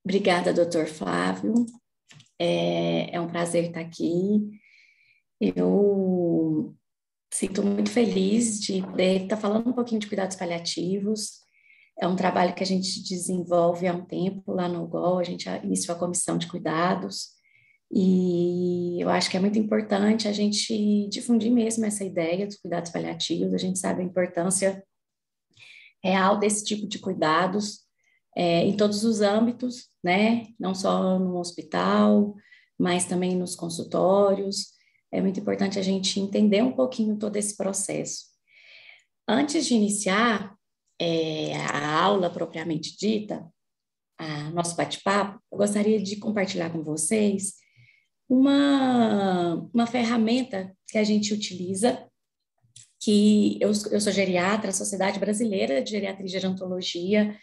Obrigada, doutor Flávio. É um prazer estar aqui. Eu sinto muito feliz de poder estar falando um pouquinho de cuidados paliativos. É um trabalho que a gente desenvolve há um tempo lá no UGOL, a gente iniciou a comissão de cuidados, e eu acho que é muito importante a gente difundir mesmo essa ideia dos cuidados paliativos. A gente sabe a importância real desse tipo de cuidados em todos os âmbitos, né? Não só no hospital, mas também nos consultórios. É muito importante a gente entender um pouquinho todo esse processo. Antes de iniciar a aula propriamente dita, nosso bate-papo, eu gostaria de compartilhar com vocês uma ferramenta que a gente utiliza, que eu sou geriatra, a Sociedade Brasileira de Geriatria e Gerontologia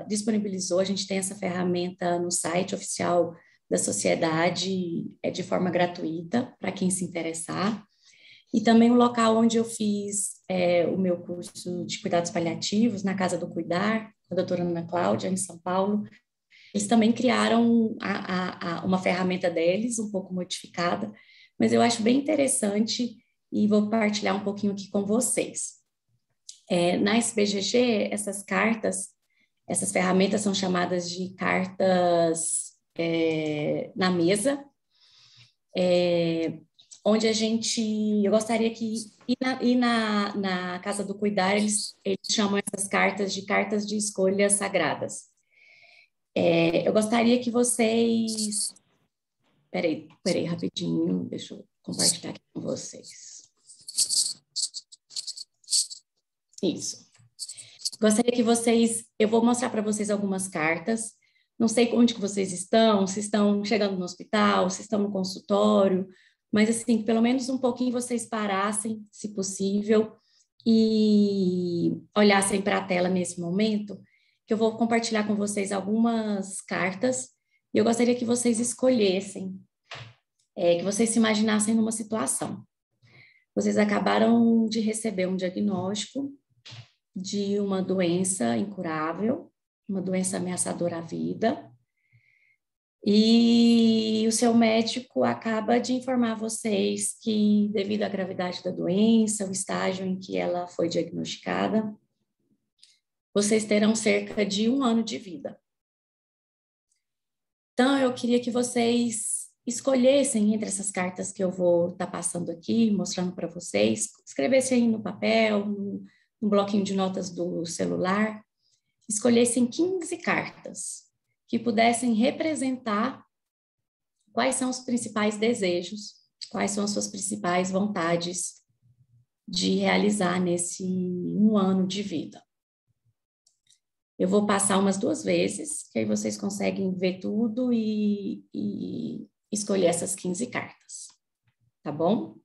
disponibilizou, a gente tem essa ferramenta no site oficial da sociedade, de forma gratuita, para quem se interessar. E também o local onde eu fiz o meu curso de cuidados paliativos, na Casa do Cuidar, com a doutora Ana Cláudia, em São Paulo. Eles também criaram uma ferramenta deles, um pouco modificada, mas eu acho bem interessante e vou partilhar um pouquinho aqui com vocês. Na SBGG, essas ferramentas são chamadas de cartas na mesa, onde eu gostaria na Casa do Cuidar, eles chamam essas cartas de cartas de escolhas sagradas. Eu gostaria que vocês... Peraí, rapidinho, deixa eu compartilhar aqui com vocês. Isso. Gostaria que eu vou mostrar para vocês algumas cartas. Não sei onde que vocês estão, se estão chegando no hospital, se estão no consultório, mas assim, pelo menos um pouquinho vocês parassem, se possível, e olhassem para a tela nesse momento, que eu vou compartilhar com vocês algumas cartas, e eu gostaria que vocês escolhessem, que vocês se imaginassem numa situação. Vocês acabaram de receber um diagnóstico de uma doença incurável, uma doença ameaçadora à vida, e o seu médico acaba de informar vocês que, devido à gravidade da doença, o estágio em que ela foi diagnosticada, vocês terão cerca de 1 ano de vida. Então, eu queria que vocês escolhessem entre essas cartas que eu vou estar passando aqui, mostrando para vocês, escrevessem aí no papel, no bloquinho de notas do celular, escolhessem 15 cartas que pudessem representar quais são os principais desejos, quais são as suas principais vontades de realizar nesse 1 ano de vida. Eu vou passar umas 2 vezes, que aí vocês conseguem ver tudo e escolher essas 15 cartas, tá bom?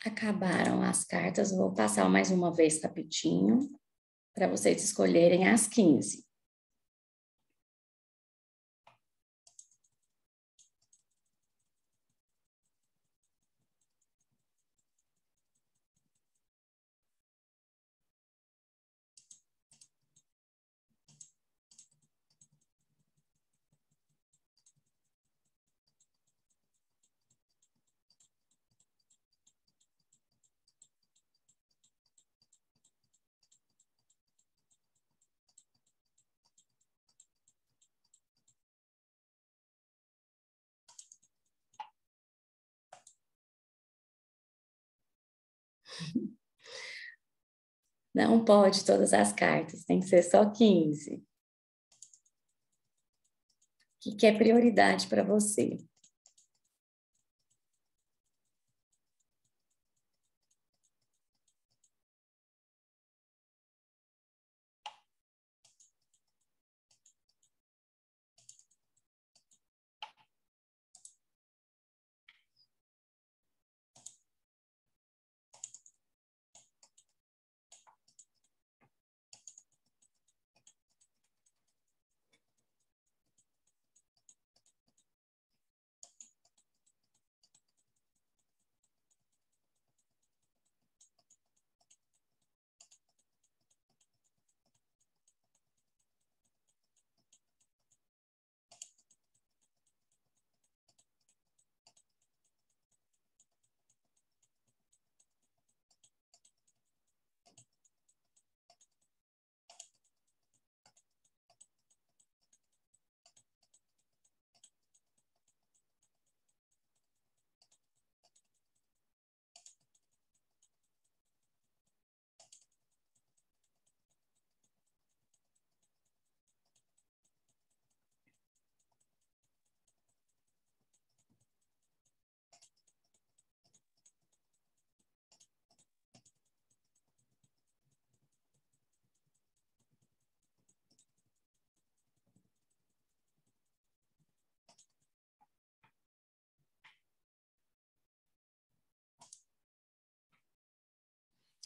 Acabaram as cartas, vou passar mais uma vez tapetinho para vocês escolherem as 15. Não pode todas as cartas, tem que ser só 15. O que é prioridade para você?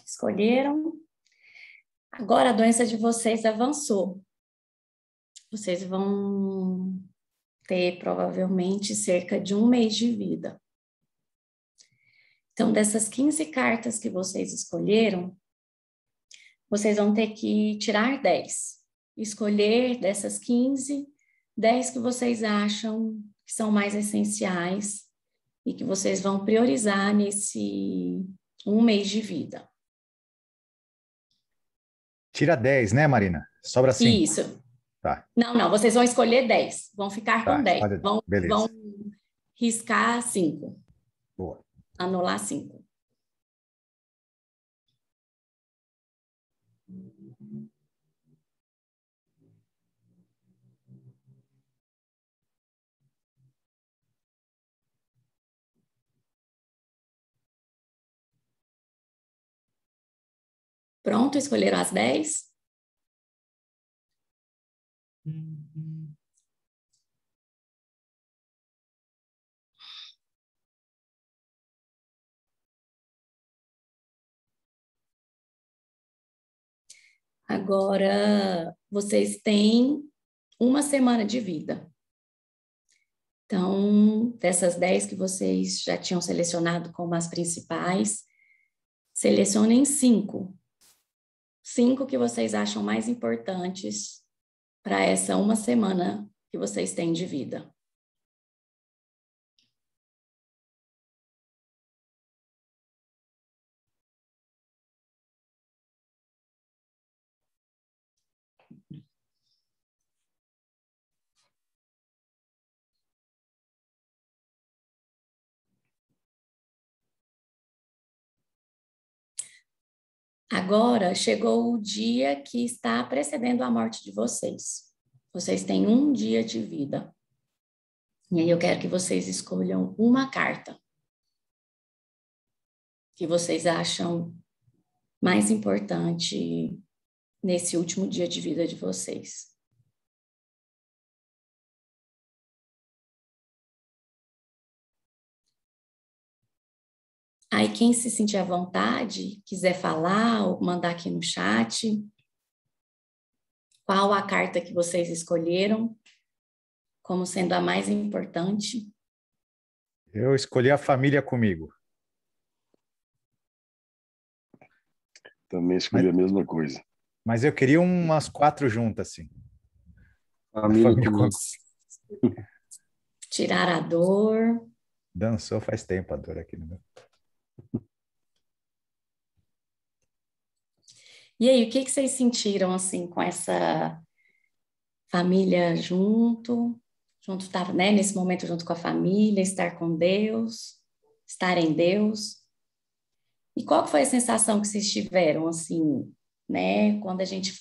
Escolheram? Agora a doença de vocês avançou. Vocês vão ter provavelmente cerca de 1 mês de vida. Então, dessas 15 cartas que vocês escolheram, vocês vão ter que tirar 10. Escolher dessas 15, 10 que vocês acham que são mais essenciais e que vocês vão priorizar nesse 1 mês de vida. Tira 10, né, Marina? Sobra 5. Isso. Tá, Não, vocês vão escolher 10. Vão ficar com tá. 10. Vão Beleza. riscar 5. Boa. Anular 5. Pronto, escolheram as 10? Agora, vocês têm 1 semana de vida. Então, dessas 10 que vocês já tinham selecionado como as principais, selecionem 5. 5 que vocês acham mais importantes para essa 1 semana que vocês têm de vida. Agora chegou o dia que está precedendo a morte de vocês. Vocês têm 1 dia de vida. E aí eu quero que vocês escolham uma carta que vocês acham mais importante nesse último dia de vida de vocês. Aí, quem se sentir à vontade, quiser falar ou mandar aqui no chat, qual a carta que vocês escolheram como sendo a mais importante? Eu escolhi a família comigo. Também escolhi a mesma coisa. Mas eu queria umas 4 juntas, assim. Família comigo. Tirar a dor. Dançou faz tempo a dor aqui no meu. E aí, o que vocês sentiram, assim, com essa família junto, estar, né, nesse momento junto com a família, estar com Deus, estar em Deus? E qual foi a sensação que vocês tiveram, assim, né, quando a gente,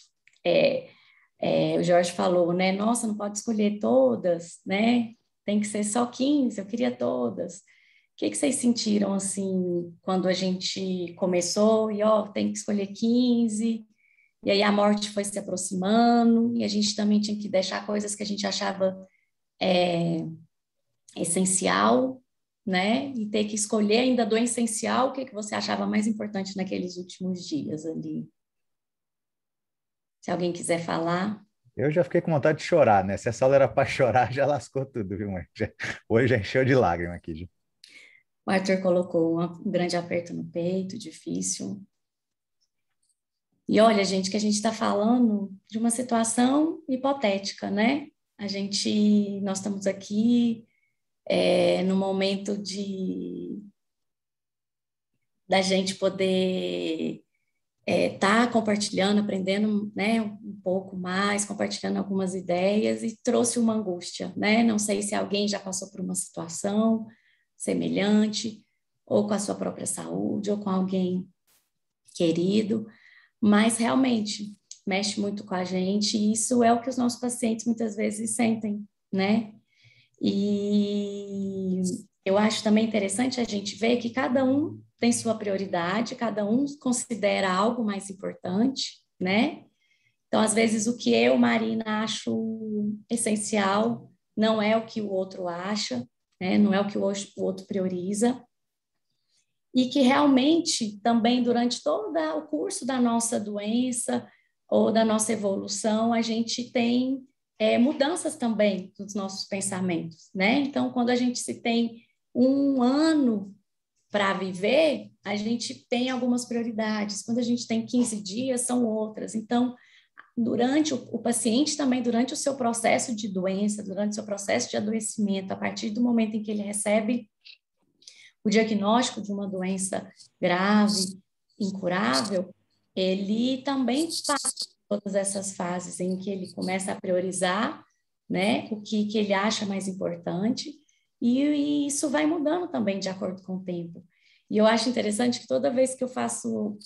o Jorge falou, né, nossa, não pode escolher todas, né, tem que ser só 15, eu queria todas. O que vocês sentiram, assim, quando a gente começou e, tem que escolher 15, e aí a morte foi se aproximando, e a gente também tinha que deixar coisas que a gente achava essencial, né? E ter que escolher ainda do essencial, o que você achava mais importante naqueles últimos dias ali. Se alguém quiser falar. Eu já fiquei com vontade de chorar, né? Se a sala era para chorar, já lascou tudo, viu, mãe? Hoje já encheu de lágrima aqui. Já. O Arthur colocou um grande aperto no peito, difícil. E olha, gente, que a gente está falando de uma situação hipotética, né? Nós estamos aqui no momento da gente poder estar compartilhando, aprendendo, né, um pouco mais, compartilhando algumas ideias, e trouxe uma angústia, né? Não sei se alguém já passou por uma situação semelhante, ou com a sua própria saúde, ou com alguém querido, mas realmente mexe muito com a gente, e isso é o que os nossos pacientes muitas vezes sentem, né? E eu acho também interessante a gente ver que cada um tem sua prioridade, cada um considera algo mais importante, né? Então, às vezes, o que eu, Marina, acho essencial não é o que o outro acha, né? Não é o que o outro prioriza. E que realmente também durante todo o curso da nossa doença ou da nossa evolução, a gente tem mudanças também nos nossos pensamentos, né? Então, quando a gente se tem um ano para viver, a gente tem algumas prioridades. Quando a gente tem 15 dias, são outras. Então, durante o paciente também, durante o seu processo de doença, durante o seu processo de adoecimento, a partir do momento em que ele recebe o diagnóstico de uma doença grave, incurável, ele também passa por todas essas fases em que ele começa a priorizar, né, o que ele acha mais importante, e isso vai mudando também de acordo com o tempo. E eu acho interessante que toda vez que eu faço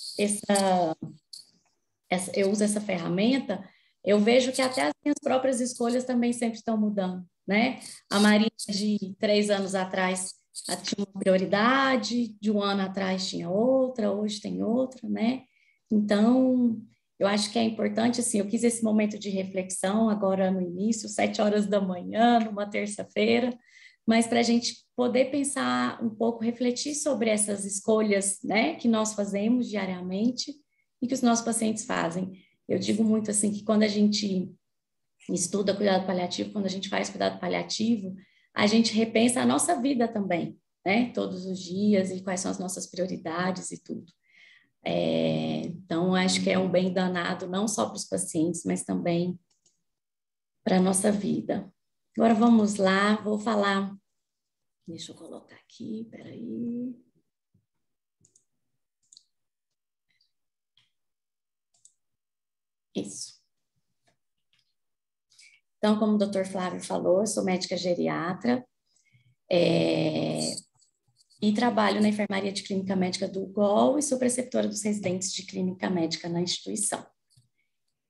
eu uso essa ferramenta, eu vejo que até as minhas próprias escolhas também sempre estão mudando, né? A Maria de 3 anos atrás tinha uma prioridade, de um ano atrás tinha outra, hoje tem outra, né? Então, eu acho que é importante, assim, eu quis esse momento de reflexão agora no início, 7 horas da manhã, numa terça-feira, mas para a gente poder pensar um pouco, refletir sobre essas escolhas, né, que nós fazemos diariamente e que os nossos pacientes fazem. Eu digo muito assim que quando a gente estuda cuidado paliativo, quando a gente faz cuidado paliativo, a gente repensa a nossa vida também, né? Todos os dias e quais são as nossas prioridades e tudo. Então, acho que é um bem danado não só para os pacientes, mas também para a nossa vida. Agora vamos lá, vou falar. Deixa eu colocar aqui, peraí. Isso. Então, como o doutor Flávio falou, eu sou médica geriatra e trabalho na enfermaria de clínica médica do UGOL e sou preceptora dos residentes de clínica médica na instituição.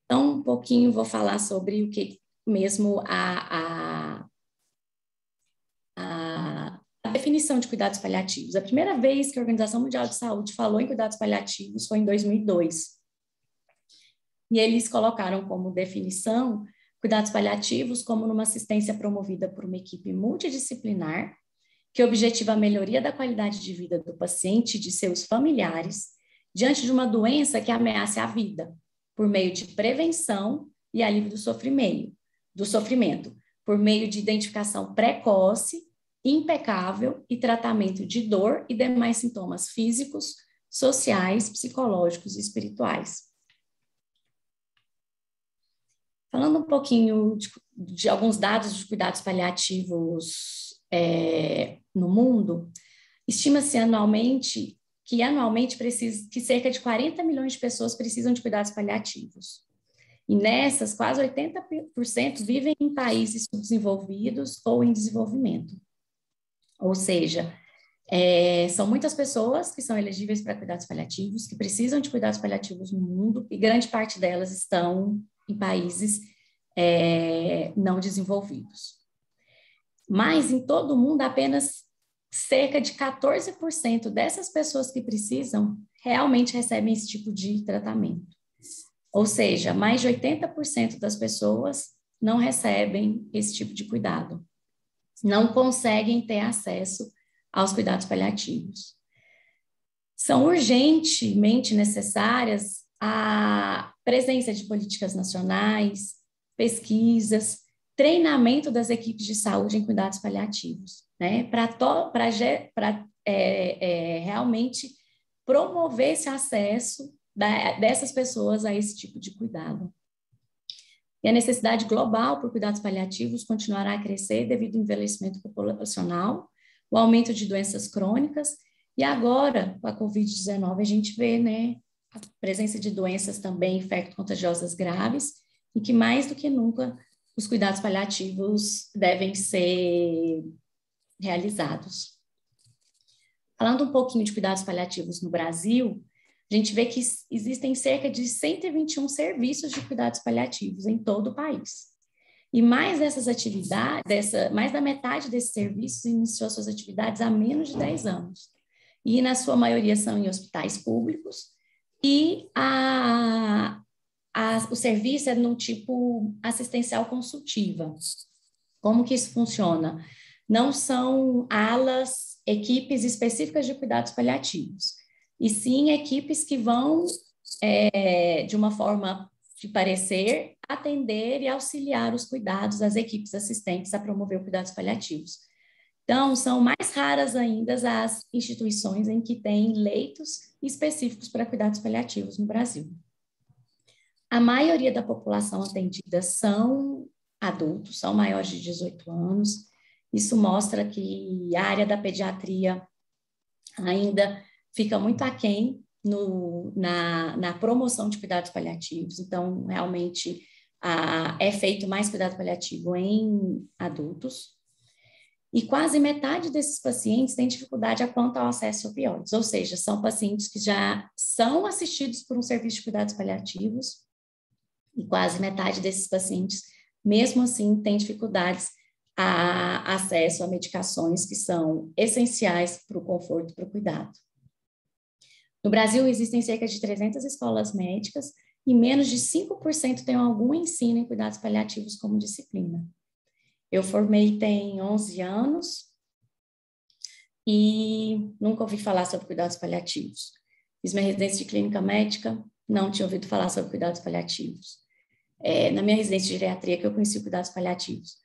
Então, um pouquinho vou falar sobre o que mesmo a definição de cuidados paliativos. A primeira vez que a Organização Mundial de Saúde falou em cuidados paliativos foi em 2002. E eles colocaram como definição cuidados paliativos como numa assistência promovida por uma equipe multidisciplinar que objetiva a melhoria da qualidade de vida do paciente e de seus familiares diante de uma doença que ameace a vida, por meio de prevenção e alívio do sofrimento, por meio de identificação precoce, impecável e tratamento de dor e demais sintomas físicos, sociais, psicológicos e espirituais. Falando um pouquinho de alguns dados de cuidados paliativos no mundo, estima-se anualmente que cerca de 40 milhões de pessoas precisam de cuidados paliativos. E nessas, quase 80% vivem em países subdesenvolvidos ou em desenvolvimento. Ou seja, são muitas pessoas que são elegíveis para cuidados paliativos, que precisam de cuidados paliativos no mundo, e grande parte delas estão em países não desenvolvidos. Mas em todo o mundo, apenas cerca de 14% dessas pessoas que precisam realmente recebem esse tipo de tratamento. Ou seja, mais de 80% das pessoas não recebem esse tipo de cuidado, não conseguem ter acesso aos cuidados paliativos. São urgentemente necessárias a presença de políticas nacionais, pesquisas, treinamento das equipes de saúde em cuidados paliativos, né, para realmente promover esse acesso dessas pessoas a esse tipo de cuidado. E a necessidade global por cuidados paliativos continuará a crescer devido ao envelhecimento populacional, o aumento de doenças crônicas, e agora, com a Covid-19, a gente vê, né, a presença de doenças também infecto-contagiosas graves, e que mais do que nunca os cuidados paliativos devem ser realizados. Falando um pouquinho de cuidados paliativos no Brasil, a gente vê que existem cerca de 121 serviços de cuidados paliativos em todo o país. E mais dessas atividades, mais da metade desses serviços iniciou suas atividades há menos de 10 anos. E, na sua maioria, são em hospitais públicos, e o serviço é no tipo assistencial consultiva. Como que isso funciona? Não são alas, equipes específicas de cuidados paliativos, e sim equipes que vão, de uma forma de parecer, atender e auxiliar os cuidados das equipes assistentes a promover cuidados paliativos. Então, são mais raras ainda as instituições em que têm leitos específicos para cuidados paliativos no Brasil. A maioria da população atendida são adultos, são maiores de 18 anos. Isso mostra que a área da pediatria ainda fica muito aquém na promoção de cuidados paliativos. Então, realmente, é feito mais cuidado paliativo em adultos. E quase metade desses pacientes tem dificuldade quanto ao acesso a opioides, ou seja, são pacientes que já são assistidos por um serviço de cuidados paliativos, e quase metade desses pacientes, mesmo assim, tem dificuldades a acesso a medicações que são essenciais para o conforto e para o cuidado. No Brasil, existem cerca de 300 escolas médicas e menos de 5% têm algum ensino em cuidados paliativos como disciplina. Eu formei tem 11 anos e nunca ouvi falar sobre cuidados paliativos. Fiz minha residência de clínica médica, não tinha ouvido falar sobre cuidados paliativos. Na minha residência de geriatria que eu conheci cuidados paliativos.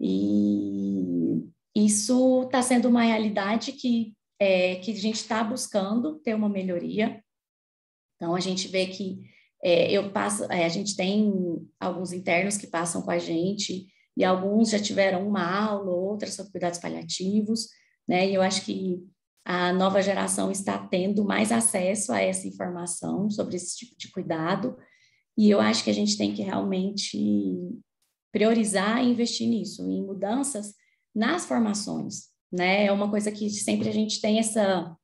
E isso está sendo uma realidade que a gente está buscando ter uma melhoria. Então, a gente vê que a gente tem alguns internos que passam com a gente, e alguns já tiveram uma aula ou outra sobre cuidados paliativos, né? E eu acho que a nova geração está tendo mais acesso a essa informação sobre esse tipo de cuidado, e eu acho que a gente tem que realmente priorizar e investir nisso, em mudanças nas formações, né? É uma coisa que sempre a gente tem essa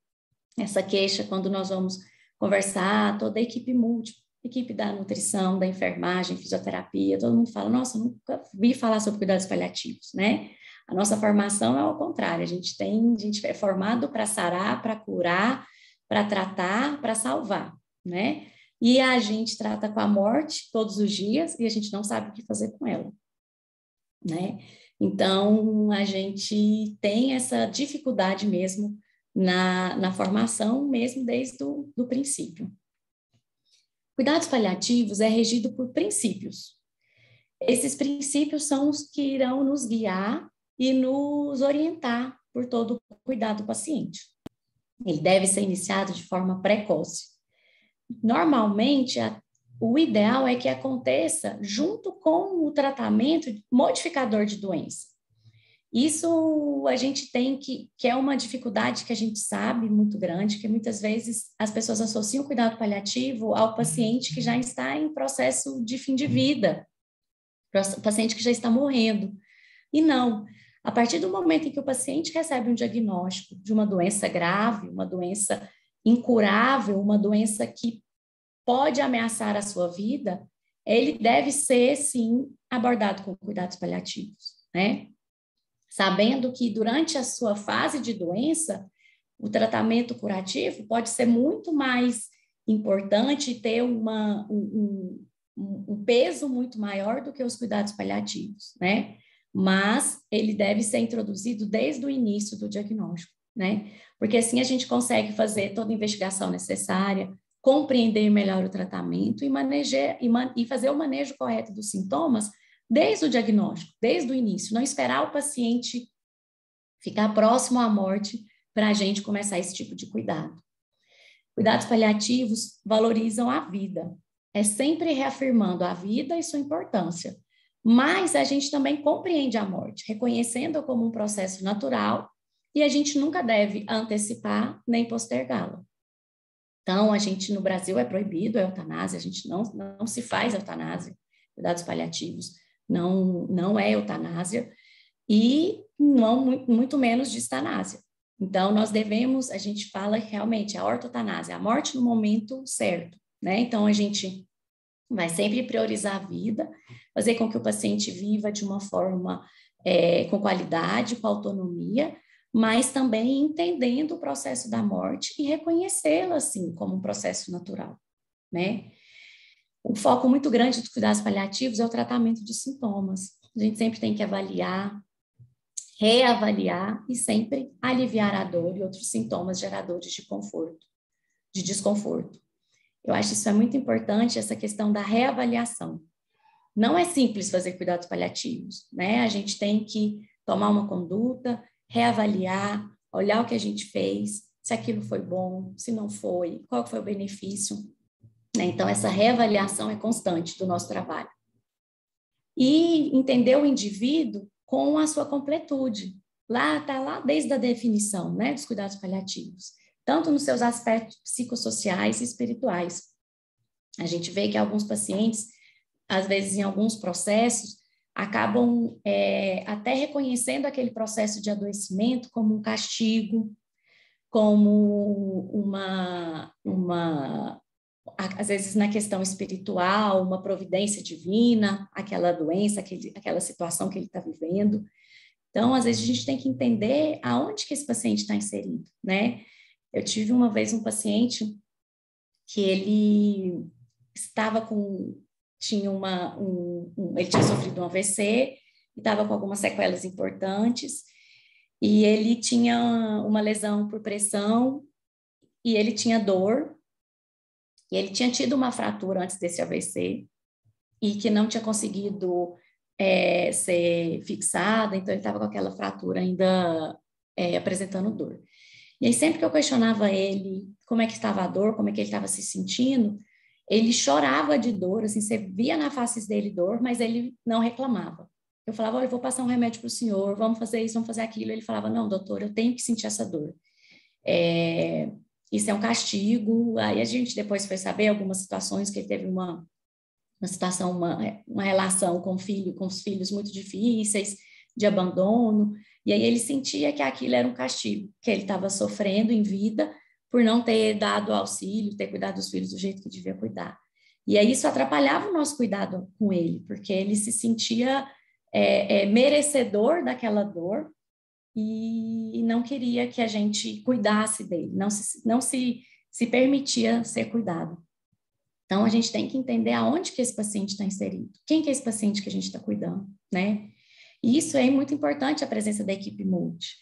queixa quando nós vamos conversar, toda a equipe múltipla, equipe da nutrição, da enfermagem, fisioterapia, todo mundo fala, nossa, eu nunca vi falar sobre cuidados paliativos, né? A nossa formação é ao contrário, a gente é formado para sarar, para curar, para tratar, para salvar, né? E a gente trata com a morte todos os dias e a gente não sabe o que fazer com ela, né? Então, a gente tem essa dificuldade mesmo na formação, mesmo desde o princípio. Cuidados paliativos é regido por princípios. Esses princípios são os que irão nos guiar e nos orientar por todo o cuidado do paciente. Ele deve ser iniciado de forma precoce. Normalmente, o ideal é que aconteça junto com o tratamento modificador de doença. Isso a gente tem que é uma dificuldade que a gente sabe muito grande, que muitas vezes as pessoas associam o cuidado paliativo ao paciente que já está em processo de fim de vida, o paciente que já está morrendo. E não, a partir do momento em que o paciente recebe um diagnóstico de uma doença grave, uma doença incurável, uma doença que pode ameaçar a sua vida, ele deve ser, sim, abordado com cuidados paliativos, né? Sabendo que durante a sua fase de doença, o tratamento curativo pode ser muito mais importante e ter um peso muito maior do que os cuidados paliativos, né? Mas ele deve ser introduzido desde o início do diagnóstico, né? Porque assim a gente consegue fazer toda a investigação necessária, compreender melhor o tratamento e fazer o manejo correto dos sintomas desde o diagnóstico, desde o início, não esperar o paciente ficar próximo à morte para a gente começar esse tipo de cuidado. Cuidados paliativos valorizam a vida, é sempre reafirmando a vida e sua importância, mas a gente também compreende a morte, reconhecendo-a como um processo natural e a gente nunca deve antecipar nem postergá-la. Então, a gente no Brasil é proibido a eutanásia, a gente não se faz eutanásia, cuidados paliativos não é eutanásia e não muito menos distanásia. Então, a gente fala realmente a ortotanásia, a morte no momento certo, né? Então, a gente vai sempre priorizar a vida, fazer com que o paciente viva de uma forma com qualidade, com autonomia, mas também entendendo o processo da morte e reconhecê-lo, assim, como um processo natural, né? Um foco muito grande dos cuidados paliativos é o tratamento de sintomas. A gente sempre tem que avaliar, reavaliar e sempre aliviar a dor e outros sintomas geradores de desconforto. Eu acho isso é muito importante, essa questão da reavaliação. Não é simples fazer cuidados paliativos, né? A gente tem que tomar uma conduta, reavaliar, olhar o que a gente fez, se aquilo foi bom, se não foi, qual foi o benefício. Então, essa reavaliação é constante do nosso trabalho. E entender o indivíduo com a sua completude. Está lá desde a definição, né, dos cuidados paliativos, tanto nos seus aspectos psicossociais e espirituais. A gente vê que alguns pacientes, às vezes em alguns processos, acabam até reconhecendo aquele processo de adoecimento como um castigo, como às vezes na questão espiritual, uma providência divina, aquela doença, aquela situação que ele está vivendo. Então, às vezes a gente tem que entender aonde que esse paciente está inserido, né? Eu tive uma vez um paciente que ele estava ele tinha sofrido um AVC e estava com algumas sequelas importantes e ele tinha uma lesão por pressão e ele tinha dor e ele tinha tido uma fratura antes desse AVC e que não tinha conseguido ser fixada, então ele estava com aquela fratura ainda apresentando dor. E aí sempre que eu questionava ele como é que estava a dor, como é que ele estava se sentindo, ele chorava de dor, assim, você via na face dele dor, mas ele não reclamava. Eu falava, olha, eu vou passar um remédio para o senhor, vamos fazer isso, vamos fazer aquilo. Ele falava, não, doutor, eu tenho que sentir essa dor. Isso é um castigo. Aí a gente depois foi saber algumas situações que ele teve uma situação, uma relação com os filhos muito difíceis, de abandono, e aí ele sentia que aquilo era um castigo, que ele estava sofrendo em vida por não ter dado auxílio, ter cuidado dos filhos do jeito que devia cuidar. E aí isso atrapalhava o nosso cuidado com ele, porque ele se sentia merecedor daquela dor e não queria que a gente cuidasse dele, não se permitia ser cuidado. Então, a gente tem que entender aonde que esse paciente está inserido, quem que é esse paciente que a gente está cuidando, né? E isso é muito importante, a presença da equipe multi.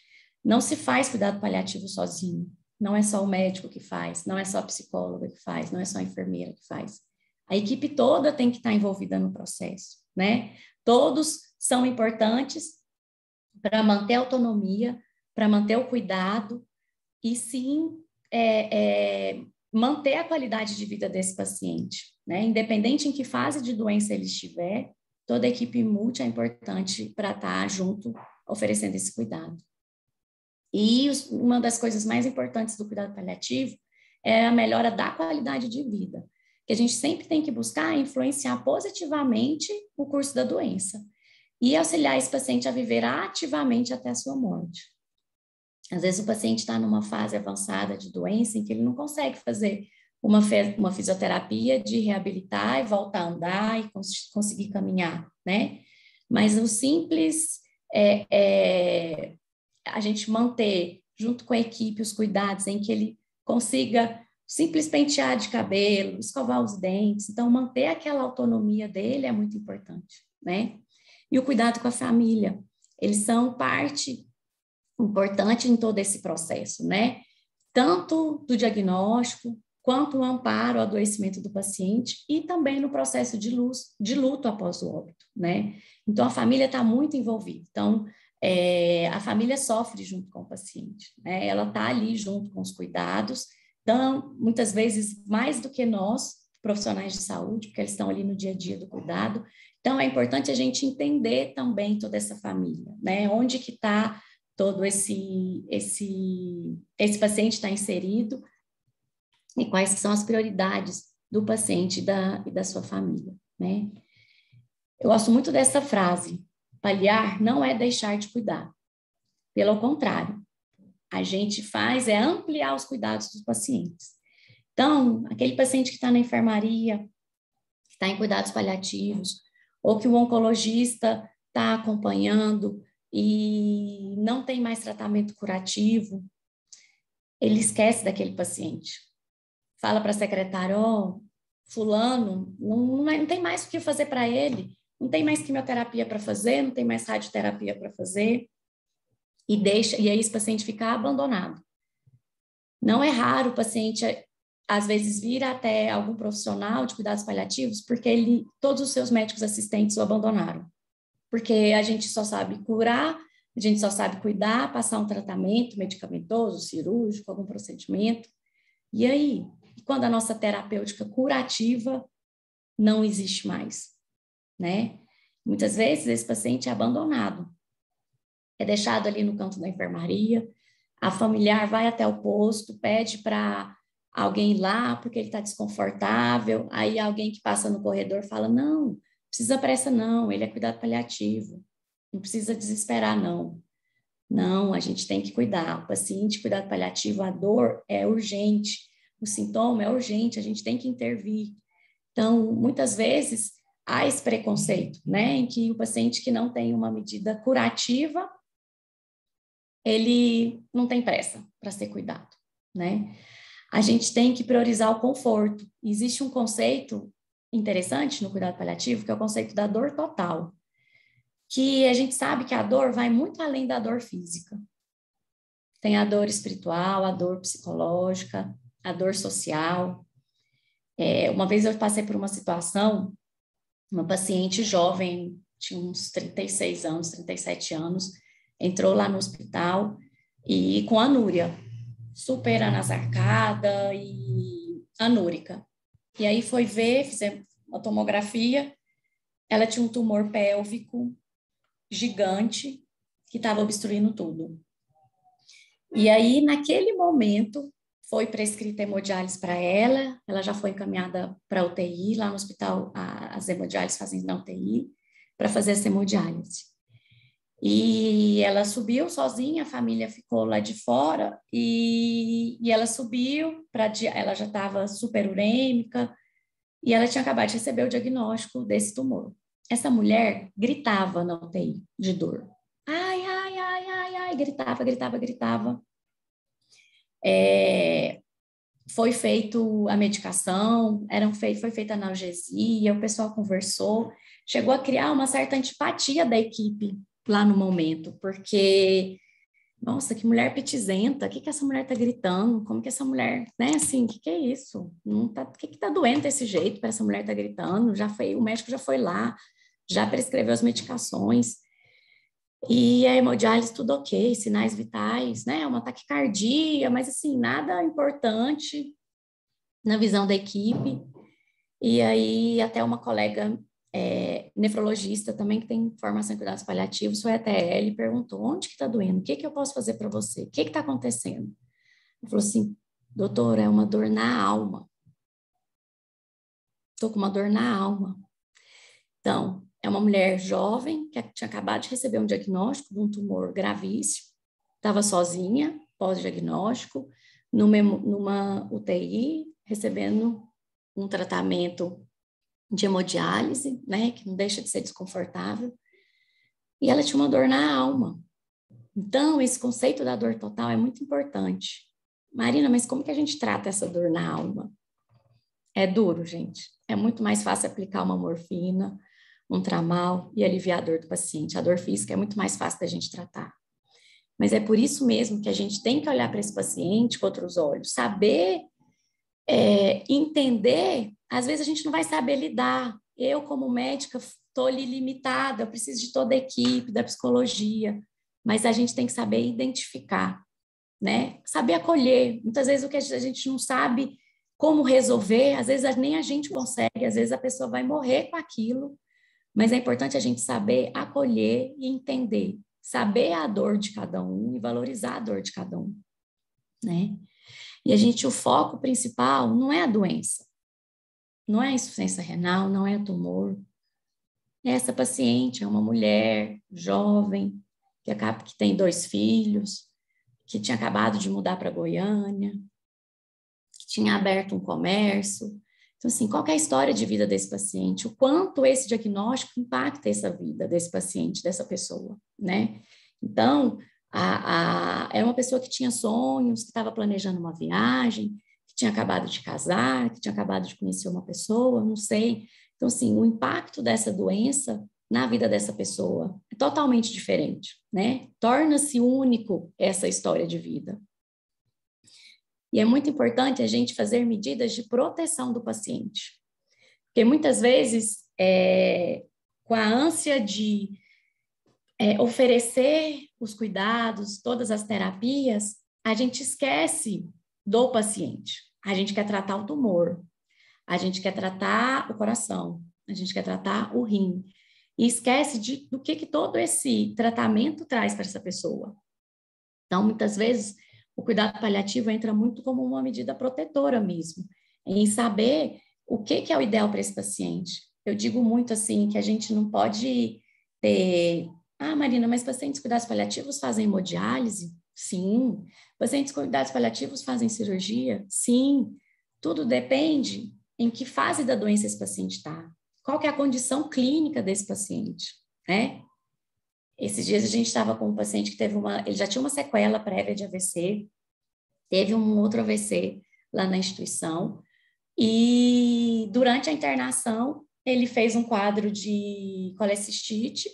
Não se faz cuidado paliativo sozinho. Não é só o médico que faz, não é só a psicóloga que faz, não é só a enfermeira que faz. A equipe toda tem que estar envolvida no processo, né? Todos são importantes para manter a autonomia, para manter o cuidado e, sim, manter a qualidade de vida desse paciente, né? Independente em que fase de doença ele estiver, toda a equipe multi é importante para estar junto, oferecendo esse cuidado. E uma das coisas mais importantes do cuidado paliativo é a melhora da qualidade de vida, que a gente sempre tem que buscar influenciar positivamente o curso da doença e auxiliar esse paciente a viver ativamente até a sua morte. Às vezes o paciente está numa fase avançada de doença em que ele não consegue fazer uma fisioterapia de reabilitar e voltar a andar e conseguir caminhar, né? Mas o simples a gente manter, junto com a equipe, os cuidados em que ele consiga simples pentear de cabelo, escovar os dentes. Então, manter aquela autonomia dele é muito importante, né? E o cuidado com a família. Eles são parte importante em todo esse processo, né? Tanto do diagnóstico, quanto o amparo ao adoecimento do paciente e também no processo de luto após o óbito, né? Então, a família está muito envolvida. Então, a família sofre junto com o paciente, né? Ela está ali junto com os cuidados, então, muitas vezes, mais do que nós, profissionais de saúde, porque eles estão ali no dia a dia do cuidado. Então, é importante a gente entender também toda essa família, né? Onde que está todo esse paciente está inserido e quais são as prioridades do paciente e da sua família, né? Eu gosto muito dessa frase: paliar não é deixar de cuidar. Pelo contrário, a gente faz ampliar os cuidados dos pacientes. Então, aquele paciente que está na enfermaria, que está em cuidados paliativos, ou que o oncologista está acompanhando e não tem mais tratamento curativo, ele esquece daquele paciente. Fala para a secretária: fulano, não tem mais o que fazer para ele, não tem mais quimioterapia para fazer, não tem mais radioterapia para fazer, e aí esse paciente fica abandonado. Não é raro o paciente, às vezes, vir até algum profissional de cuidados paliativos porque todos os seus médicos assistentes o abandonaram. Porque a gente só sabe curar, a gente só sabe cuidar, passar um tratamento medicamentoso, cirúrgico, algum procedimento. E aí? E quando a nossa terapêutica curativa não existe mais, né? Muitas vezes esse paciente é abandonado, é deixado ali no canto da enfermaria, a familiar vai até o posto, pede para alguém ir lá porque ele está desconfortável, aí alguém que passa no corredor fala: não precisa pressa não, ele é cuidado paliativo, não precisa desesperar não. Não, a gente tem que cuidar. O paciente, cuidado paliativo, a dor é urgente, o sintoma é urgente, a gente tem que intervir. Então, muitas vezes, há esse preconceito, né, em que o paciente que não tem uma medida curativa, ele não tem pressa para ser cuidado, né? A gente tem que priorizar o conforto. Existe um conceito interessante no cuidado paliativo, que é o conceito da dor total, que a gente sabe que a dor vai muito além da dor física. Tem a dor espiritual, a dor psicológica, a dor social. Uma vez eu passei por uma situação, uma paciente jovem, tinha uns 36 anos, 37 anos, entrou lá no hospital e com anúria, super anasarcada e anúrica. E aí foi ver, fizemos uma tomografia, ela tinha um tumor pélvico gigante que estava obstruindo tudo. E aí, naquele momento, foi prescrita hemodiálise para ela, ela já foi encaminhada para a UTI, lá no hospital as hemodiálises fazem na UTI, para fazer essa hemodiálise. E ela subiu sozinha, a família ficou lá de fora, e ela subiu, ela já estava superurêmica, e ela tinha acabado de receber o diagnóstico desse tumor. Essa mulher gritava na UTI de dor. Ai, ai, ai, ai, ai, gritava, gritava, gritava. Foi feito a medicação, foi feita a analgesia, o pessoal conversou, chegou a criar uma certa antipatia da equipe lá no momento, porque, nossa, que mulher petizenta, o que que essa mulher tá gritando? Como que essa mulher, né, assim, o que é isso? Não tá, o que que tá doendo desse jeito para essa mulher tá gritando? Já foi, o médico já foi lá, já prescreveu as medicações, e a hemodiálise tudo ok, sinais vitais, né, uma taquicardia, mas assim, nada importante na visão da equipe. E aí até uma colega nefrologista também, que tem formação em cuidados paliativos, foi até ela e perguntou, onde que tá doendo? O que que eu posso fazer para você? O que que tá acontecendo? Ela falou assim, doutora, é uma dor na alma. Estou com uma dor na alma. Então, é uma mulher jovem que tinha acabado de receber um diagnóstico de um tumor gravíssimo, estava sozinha, pós-diagnóstico, numa UTI, recebendo um tratamento de hemodiálise, né, que não deixa de ser desconfortável, e ela tinha uma dor na alma. Então, esse conceito da dor total é muito importante. Marina, mas como que a gente trata essa dor na alma? É duro, gente. É muito mais fácil aplicar uma morfina, um tramal e aliviar a dor do paciente. A dor física é muito mais fácil da gente tratar. Mas é por isso mesmo que a gente tem que olhar para esse paciente com outros olhos, saber entender. Às vezes a gente não vai saber lidar. Eu, como médica, estou ali limitada, eu preciso de toda a equipe, da psicologia, mas a gente tem que saber identificar, né? Saber acolher. Muitas vezes o que a gente não sabe como resolver, às vezes nem a gente consegue, às vezes a pessoa vai morrer com aquilo, mas é importante a gente saber acolher e entender, saber a dor de cada um e valorizar a dor de cada um, né? E o foco principal não é a doença, não é a insuficiência renal, não é o tumor. Essa paciente é uma mulher jovem, que tem 2 filhos, que tinha acabado de mudar para Goiânia, que tinha aberto um comércio. Então, assim, qual é a história de vida desse paciente? O quanto esse diagnóstico impacta essa vida desse paciente, dessa pessoa, né? Então, é uma pessoa que tinha sonhos, que estava planejando uma viagem, que tinha acabado de casar, que tinha acabado de conhecer uma pessoa, não sei. Então, assim, o impacto dessa doença na vida dessa pessoa é totalmente diferente, né? Torna-se único essa história de vida. E é muito importante a gente fazer medidas de proteção do paciente. Porque muitas vezes, com a ânsia de oferecer os cuidados, todas as terapias, a gente esquece do paciente. A gente quer tratar o tumor, a gente quer tratar o coração, a gente quer tratar o rim. E esquece do que todo esse tratamento traz para essa pessoa. Então, muitas vezes, o cuidado paliativo entra muito como uma medida protetora mesmo, em saber o que é o ideal para esse paciente. Eu digo muito assim, que a gente não pode ter... Ah, Marina, mas pacientes cuidados paliativos fazem hemodiálise? Sim. Pacientes cuidados paliativos fazem cirurgia? Sim. Tudo depende em que fase da doença esse paciente está. Qual que é a condição clínica desse paciente, né? Esses dias a gente estava com um paciente que ele já tinha uma sequela prévia de AVC, teve um outro AVC lá na instituição, e durante a internação ele fez um quadro de colecistite,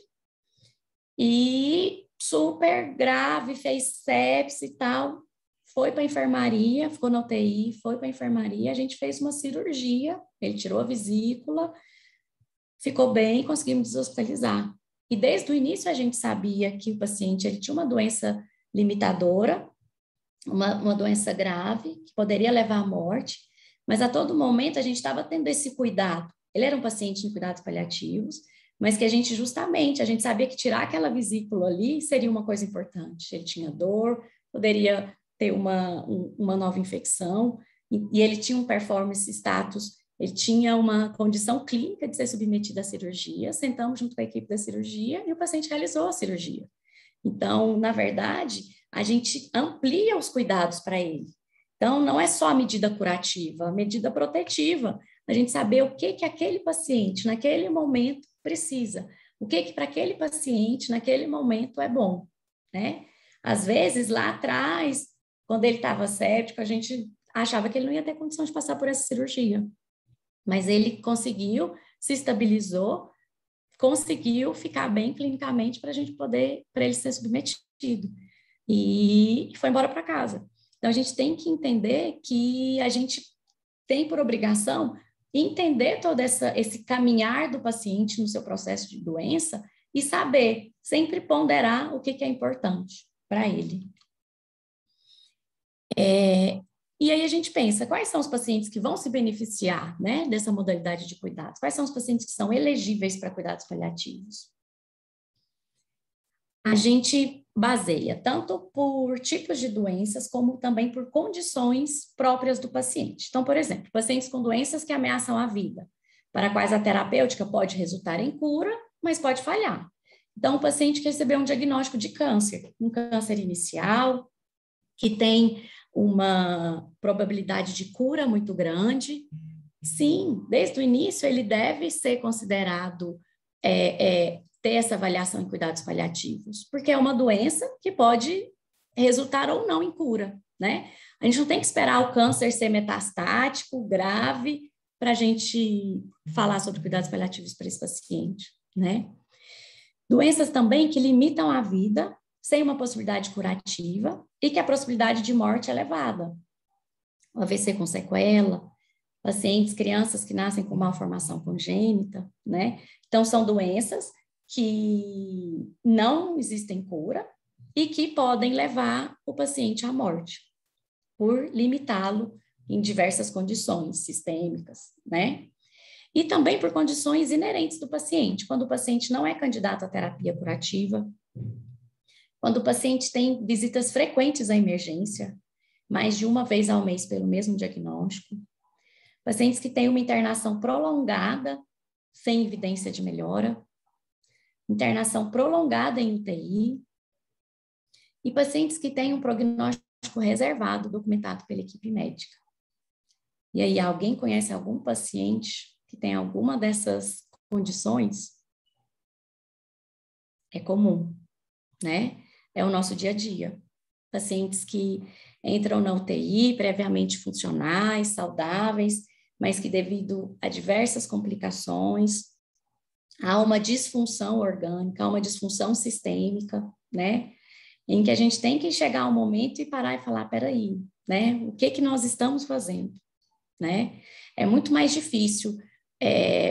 e super grave, fez sepse e tal, foi para a enfermaria, ficou na UTI, foi para a enfermaria, a gente fez uma cirurgia, ele tirou a vesícula, ficou bem, conseguimos deshospitalizar. E desde o início a gente sabia que o paciente ele tinha uma doença limitadora, uma doença grave, que poderia levar à morte, mas a todo momento a gente estava tendo esse cuidado. Ele era um paciente em cuidados paliativos, mas que a gente sabia que tirar aquela vesícula ali seria uma coisa importante. Ele tinha dor, poderia ter uma nova infecção, e ele tinha um performance status, ele tinha uma condição clínica de ser submetido à cirurgia, sentamos junto com a equipe da cirurgia e o paciente realizou a cirurgia. Então, na verdade, a gente amplia os cuidados para ele. Então, não é só a medida curativa, a medida protetiva, a gente saber o que aquele paciente, naquele momento, precisa, o que para aquele paciente, naquele momento, é bom, né? Às vezes, lá atrás, quando ele estava séptico, a gente achava que ele não ia ter condição de passar por essa cirurgia. Mas ele conseguiu, se estabilizou, conseguiu ficar bem clinicamente para ele ser submetido. E foi embora para casa. Então, a gente tem que entender que a gente tem por obrigação entender todo esse caminhar do paciente no seu processo de doença e saber sempre ponderar o que é importante para ele. E aí a gente pensa, quais são os pacientes que vão se beneficiar, né, dessa modalidade de cuidados? Quais são os pacientes que são elegíveis para cuidados paliativos? A gente baseia tanto por tipos de doenças, como também por condições próprias do paciente. Então, por exemplo, pacientes com doenças que ameaçam a vida, para quais a terapêutica pode resultar em cura, mas pode falhar. Então, o paciente que recebeu um diagnóstico de câncer, um câncer inicial, que tem uma probabilidade de cura muito grande, sim, desde o início ele deve ser considerado ter essa avaliação em cuidados paliativos, porque é uma doença que pode resultar ou não em cura, né? A gente não tem que esperar o câncer ser metastático, grave, para a gente falar sobre cuidados paliativos para esse paciente, né? Doenças também que limitam a vida, sem uma possibilidade curativa, e que a possibilidade de morte é elevada. O AVC com sequela, pacientes, crianças que nascem com malformação congênita, né? Então, são doenças que não existem cura e que podem levar o paciente à morte, por limitá-lo em diversas condições sistêmicas, né? E também por condições inerentes do paciente, quando o paciente não é candidato à terapia curativa, quando o paciente tem visitas frequentes à emergência, mais de uma vez ao mês pelo mesmo diagnóstico, pacientes que têm uma internação prolongada, sem evidência de melhora, internação prolongada em UTI, e pacientes que têm um prognóstico reservado, documentado pela equipe médica. E aí, alguém conhece algum paciente que tem alguma dessas condições? É comum, né? É o nosso dia a dia. Pacientes que entram na UTI previamente funcionais, saudáveis, mas que devido a diversas complicações, há uma disfunção orgânica, há uma disfunção sistêmica, né? Em que a gente tem que chegar a um momento e parar e falar, peraí, né? O que nós estamos fazendo, né? É muito mais difícil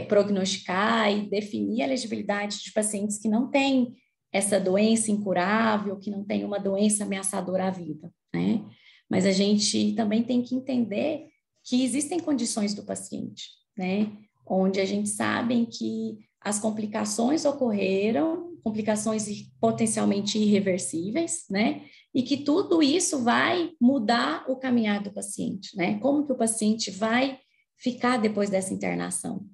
prognosticar e definir a elegibilidade de pacientes que não têm essa doença incurável, que não tem uma doença ameaçadora à vida, né? Mas a gente também tem que entender que existem condições do paciente, né? Onde a gente sabe que as complicações ocorreram, complicações potencialmente irreversíveis, né? E que tudo isso vai mudar o caminhar do paciente, né? Como que o paciente vai ficar depois dessa internação?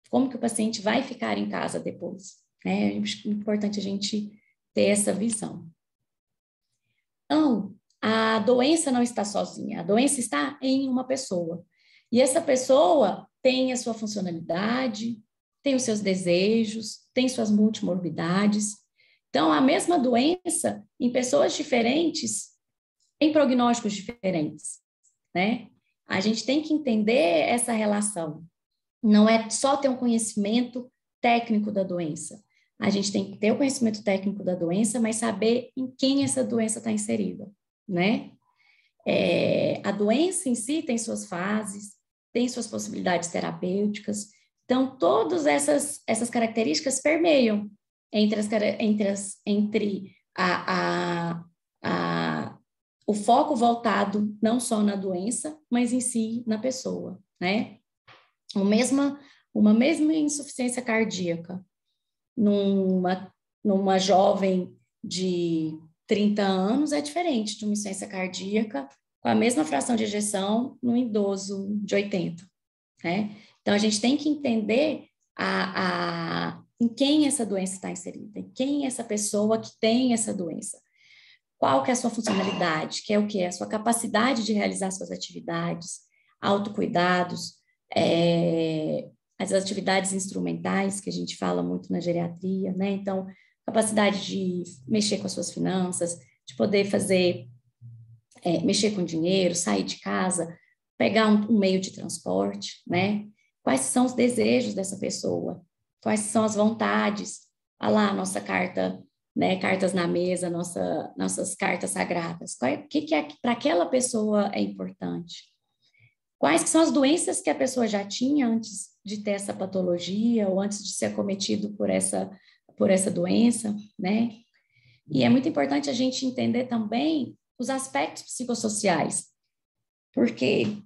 Como que o paciente vai ficar em casa depois? É importante a gente ter essa visão. Então, a doença não está sozinha, a doença está em uma pessoa. E essa pessoa tem a sua funcionalidade, tem os seus desejos, tem suas multimorbidades. Então, a mesma doença, em pessoas diferentes, tem prognósticos diferentes, né? A gente tem que entender essa relação. Não é só ter um conhecimento técnico da doença. A gente tem que ter o conhecimento técnico da doença, mas saber em quem essa doença está inserida, né? A doença em si tem suas fases, tem suas possibilidades terapêuticas. Então, todas essas características permeiam entre o foco voltado não só na doença, mas em si na pessoa, né? Uma mesma insuficiência cardíaca numa jovem de 30 anos é diferente de uma insuficiência cardíaca com a mesma fração de ejeção num idoso de 80, né? Então, a gente tem que entender em quem essa doença está inserida, em quem é essa pessoa que tem essa doença. Qual que é a sua funcionalidade, que é o quê? A sua capacidade de realizar suas atividades, autocuidados, as atividades instrumentais, que a gente fala muito na geriatria, né? Então, capacidade de mexer com as suas finanças, de poder mexer com dinheiro, sair de casa, pegar um meio de transporte, né? Quais são os desejos dessa pessoa? quais são as vontades. Olha lá a nossa carta, né, cartas na mesa, nossas cartas sagradas. O que é para aquela pessoa é importante? Quais que são as doenças que a pessoa já tinha antes de ter essa patologia ou antes de ser acometido por essa doença, né? E é muito importante a gente entender também os aspectos psicossociais, porque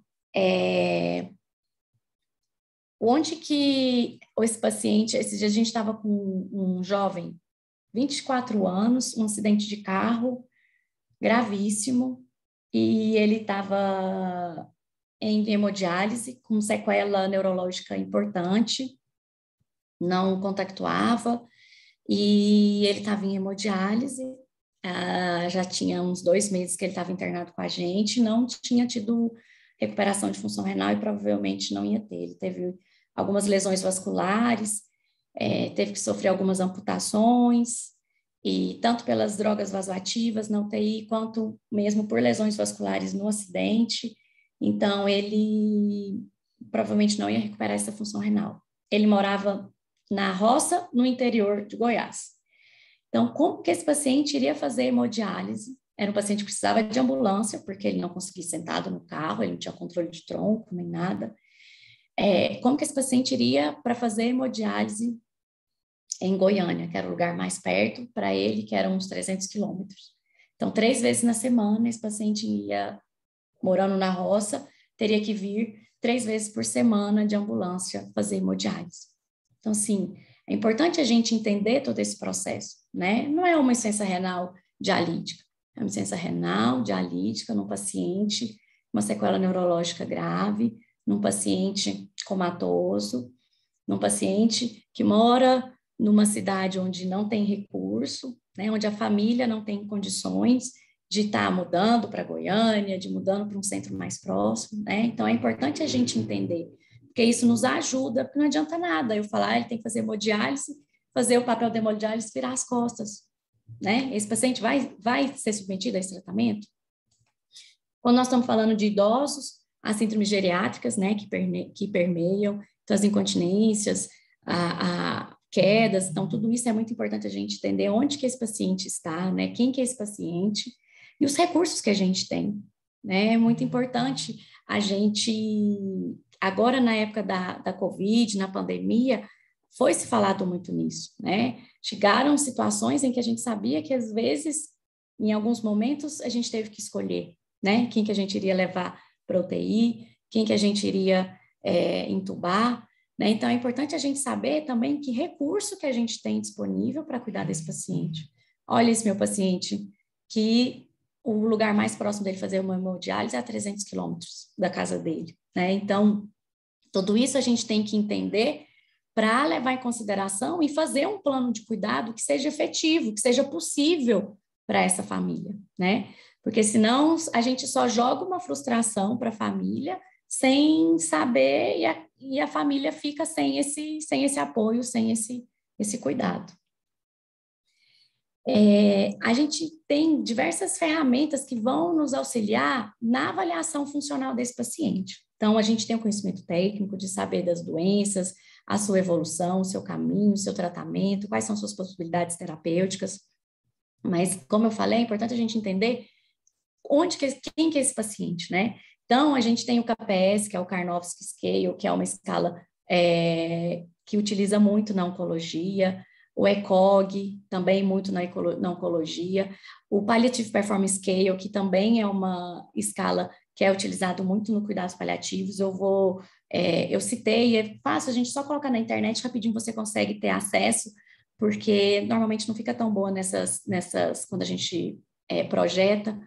onde que esse paciente, esses dias a gente estava com um jovem, 24 anos, um acidente de carro gravíssimo, e ele estava em hemodiálise, com sequela neurológica importante, não contactuava, e ele estava em hemodiálise, já tinha uns 2 meses que ele estava internado com a gente, não tinha tido recuperação de função renal e provavelmente não ia ter. Ele teve algumas lesões vasculares, teve que sofrer algumas amputações, e tanto pelas drogas vasoativas na UTI, quanto mesmo por lesões vasculares no acidente. Então, ele provavelmente não ia recuperar essa função renal. Ele morava na roça, no interior de Goiás. Então, como que esse paciente iria fazer hemodiálise? Era um paciente que precisava de ambulância, porque ele não conseguia ir sentado no carro, ele não tinha controle de tronco, nem nada. Como que esse paciente iria para fazer hemodiálise em Goiânia, que era o lugar mais perto para ele, que eram uns 300 quilômetros. Então, 3 vezes na semana, esse paciente ia, morando na roça, teria que vir 3 vezes por semana de ambulância fazer hemodiálise. Então, assim, é importante a gente entender todo esse processo, né? Não é uma insuficiência renal dialítica, é uma insuficiência renal dialítica num paciente, uma sequela neurológica grave, num paciente comatoso, num paciente que mora numa cidade onde não tem recurso, né? Onde a família não tem condições de estar mudando para Goiânia, de mudando para um centro mais próximo, né? Então, é importante a gente entender, porque isso nos ajuda, porque não adianta nada eu falar, ele tem que fazer hemodiálise, fazer o papel da hemodiálise, virar as costas, né? Esse paciente vai ser submetido a esse tratamento? Quando nós estamos falando de idosos, as síndromes geriátricas, né, que permeiam, então as incontinências, a quedas, então tudo isso é muito importante a gente entender onde que esse paciente está, né, quem que é esse paciente e os recursos que a gente tem, né? É muito importante a gente, agora na época da Covid, na pandemia, foi se falado muito nisso, né? Chegaram situações em que a gente sabia que às vezes, em alguns momentos, a gente teve que escolher, né? Quem que a gente iria levar para UTI, quem que a gente iria entubar, né? Então, é importante a gente saber também que recurso que a gente tem disponível para cuidar desse paciente. Olha esse meu paciente, que o lugar mais próximo dele fazer uma hemodiálise é a 300 quilômetros da casa dele, né? Então, tudo isso a gente tem que entender para levar em consideração e fazer um plano de cuidado que seja efetivo, que seja possível para essa família, né? Porque senão a gente só joga uma frustração para a família sem saber e a família fica sem esse apoio, sem esse cuidado. A gente tem diversas ferramentas que vão nos auxiliar na avaliação funcional desse paciente. Então, a gente tem o conhecimento técnico de saber das doenças, a sua evolução, o seu caminho, o seu tratamento, quais são suas possibilidades terapêuticas. Mas, como eu falei, é importante a gente entender quem que é esse paciente, né? Então, a gente tem o KPS, que é o Karnofsky Scale, que é uma escala que utiliza muito na oncologia, o ECOG, também muito na oncologia, o Palliative Performance Scale, que também é uma escala que é utilizado muito no cuidados paliativos. Eu citei, é fácil, a gente só colocar na internet, rapidinho você consegue ter acesso, porque normalmente não fica tão boa nessas quando a gente projeta.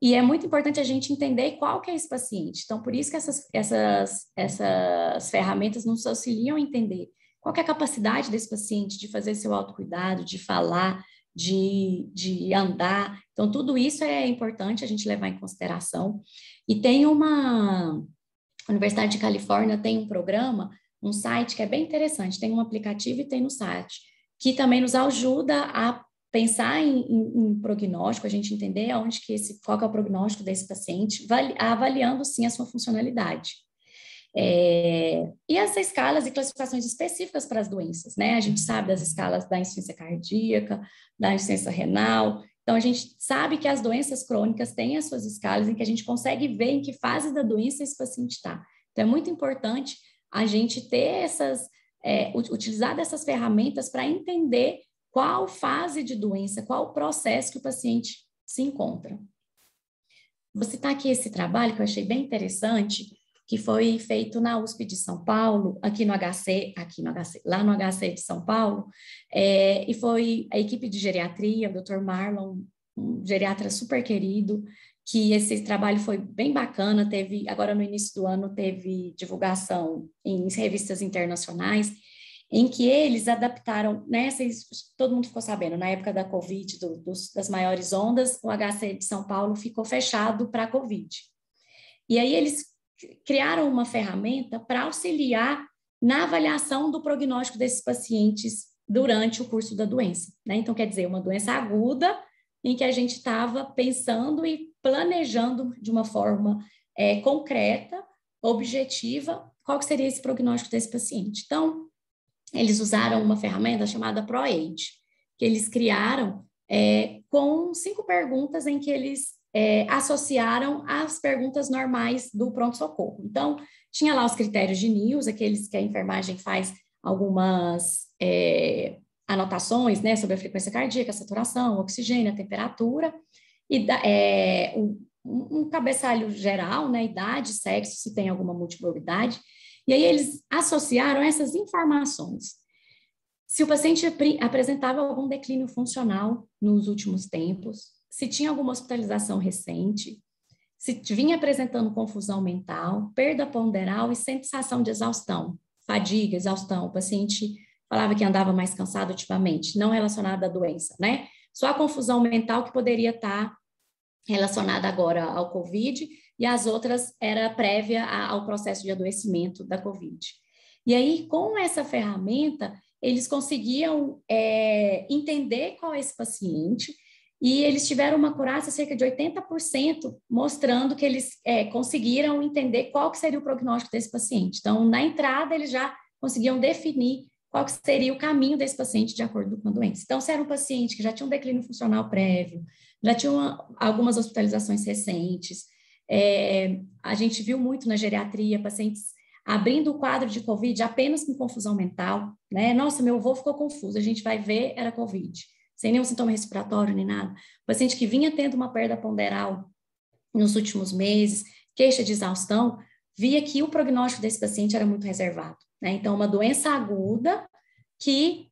E é muito importante a gente entender qual que é esse paciente. Então, por isso que essas ferramentas nos auxiliam a entender qual que é a capacidade desse paciente de fazer seu autocuidado, de falar, de andar. Então, tudo isso é importante a gente levar em consideração. E tem a Universidade de Califórnia tem um programa, um site que é bem interessante, tem um aplicativo e tem no site, que também nos ajuda a pensar em prognóstico, a gente entender qual que é o prognóstico desse paciente, avaliando sim a sua funcionalidade. E as escalas e classificações específicas para as doenças, né? A gente sabe das escalas da insuficiência cardíaca, da insuficiência renal. Então, a gente sabe que as doenças crônicas têm as suas escalas em que a gente consegue ver em que fase da doença esse paciente está. Então, é muito importante a gente ter utilizar dessas ferramentas para entender qual fase de doença, qual processo que o paciente se encontra. Vou citar aqui esse trabalho que eu achei bem interessante, que foi feito na USP de São Paulo, lá no HC de São Paulo, e foi a equipe de geriatria, o Dr. Marlon, um geriatra super querido, que esse trabalho foi bem bacana, agora no início do ano teve divulgação em revistas internacionais, em que eles adaptaram, né, todo mundo ficou sabendo, na época da Covid, das maiores ondas, o HC de São Paulo ficou fechado para a Covid. E aí eles criaram uma ferramenta para auxiliar na avaliação do prognóstico desses pacientes durante o curso da doença, né? Então, quer dizer, uma doença aguda em que a gente estava pensando e planejando de uma forma concreta, objetiva, qual que seria esse prognóstico desse paciente. Então, eles usaram uma ferramenta chamada ProAge, que eles criaram com 5 perguntas em que eles associaram as perguntas normais do pronto-socorro. Então, tinha lá os critérios de NIOS, aqueles que a enfermagem faz algumas anotações, né, sobre a frequência cardíaca, a saturação, o oxigênio, a temperatura, e um cabeçalho geral, né, idade, sexo, se tem alguma multimorbidade, e aí eles associaram essas informações. Se o paciente apresentava algum declínio funcional nos últimos tempos, se tinha alguma hospitalização recente, se vinha apresentando confusão mental, perda ponderal e sensação de exaustão, fadiga, exaustão. O paciente falava que andava mais cansado ultimamente, não relacionado à doença, né? Só a confusão mental que poderia estar relacionada agora ao COVID, e as outras era prévia ao processo de adoecimento da COVID. E aí, com essa ferramenta, eles conseguiam entender qual é esse paciente, e eles tiveram uma acurácia cerca de 80%, mostrando que eles conseguiram entender qual que seria o prognóstico desse paciente. Então, na entrada, eles já conseguiam definir qual que seria o caminho desse paciente de acordo com a doença. Então, se era um paciente que já tinha um declínio funcional prévio, já tinha algumas hospitalizações recentes, a gente viu muito na geriatria pacientes abrindo o quadro de COVID apenas com confusão mental, né? Nossa, meu avô ficou confuso, a gente vai ver, era COVID, sem nenhum sintoma respiratório nem nada. Paciente que vinha tendo uma perda ponderal nos últimos meses, queixa de exaustão, via que o prognóstico desse paciente era muito reservado, né? Então, uma doença aguda que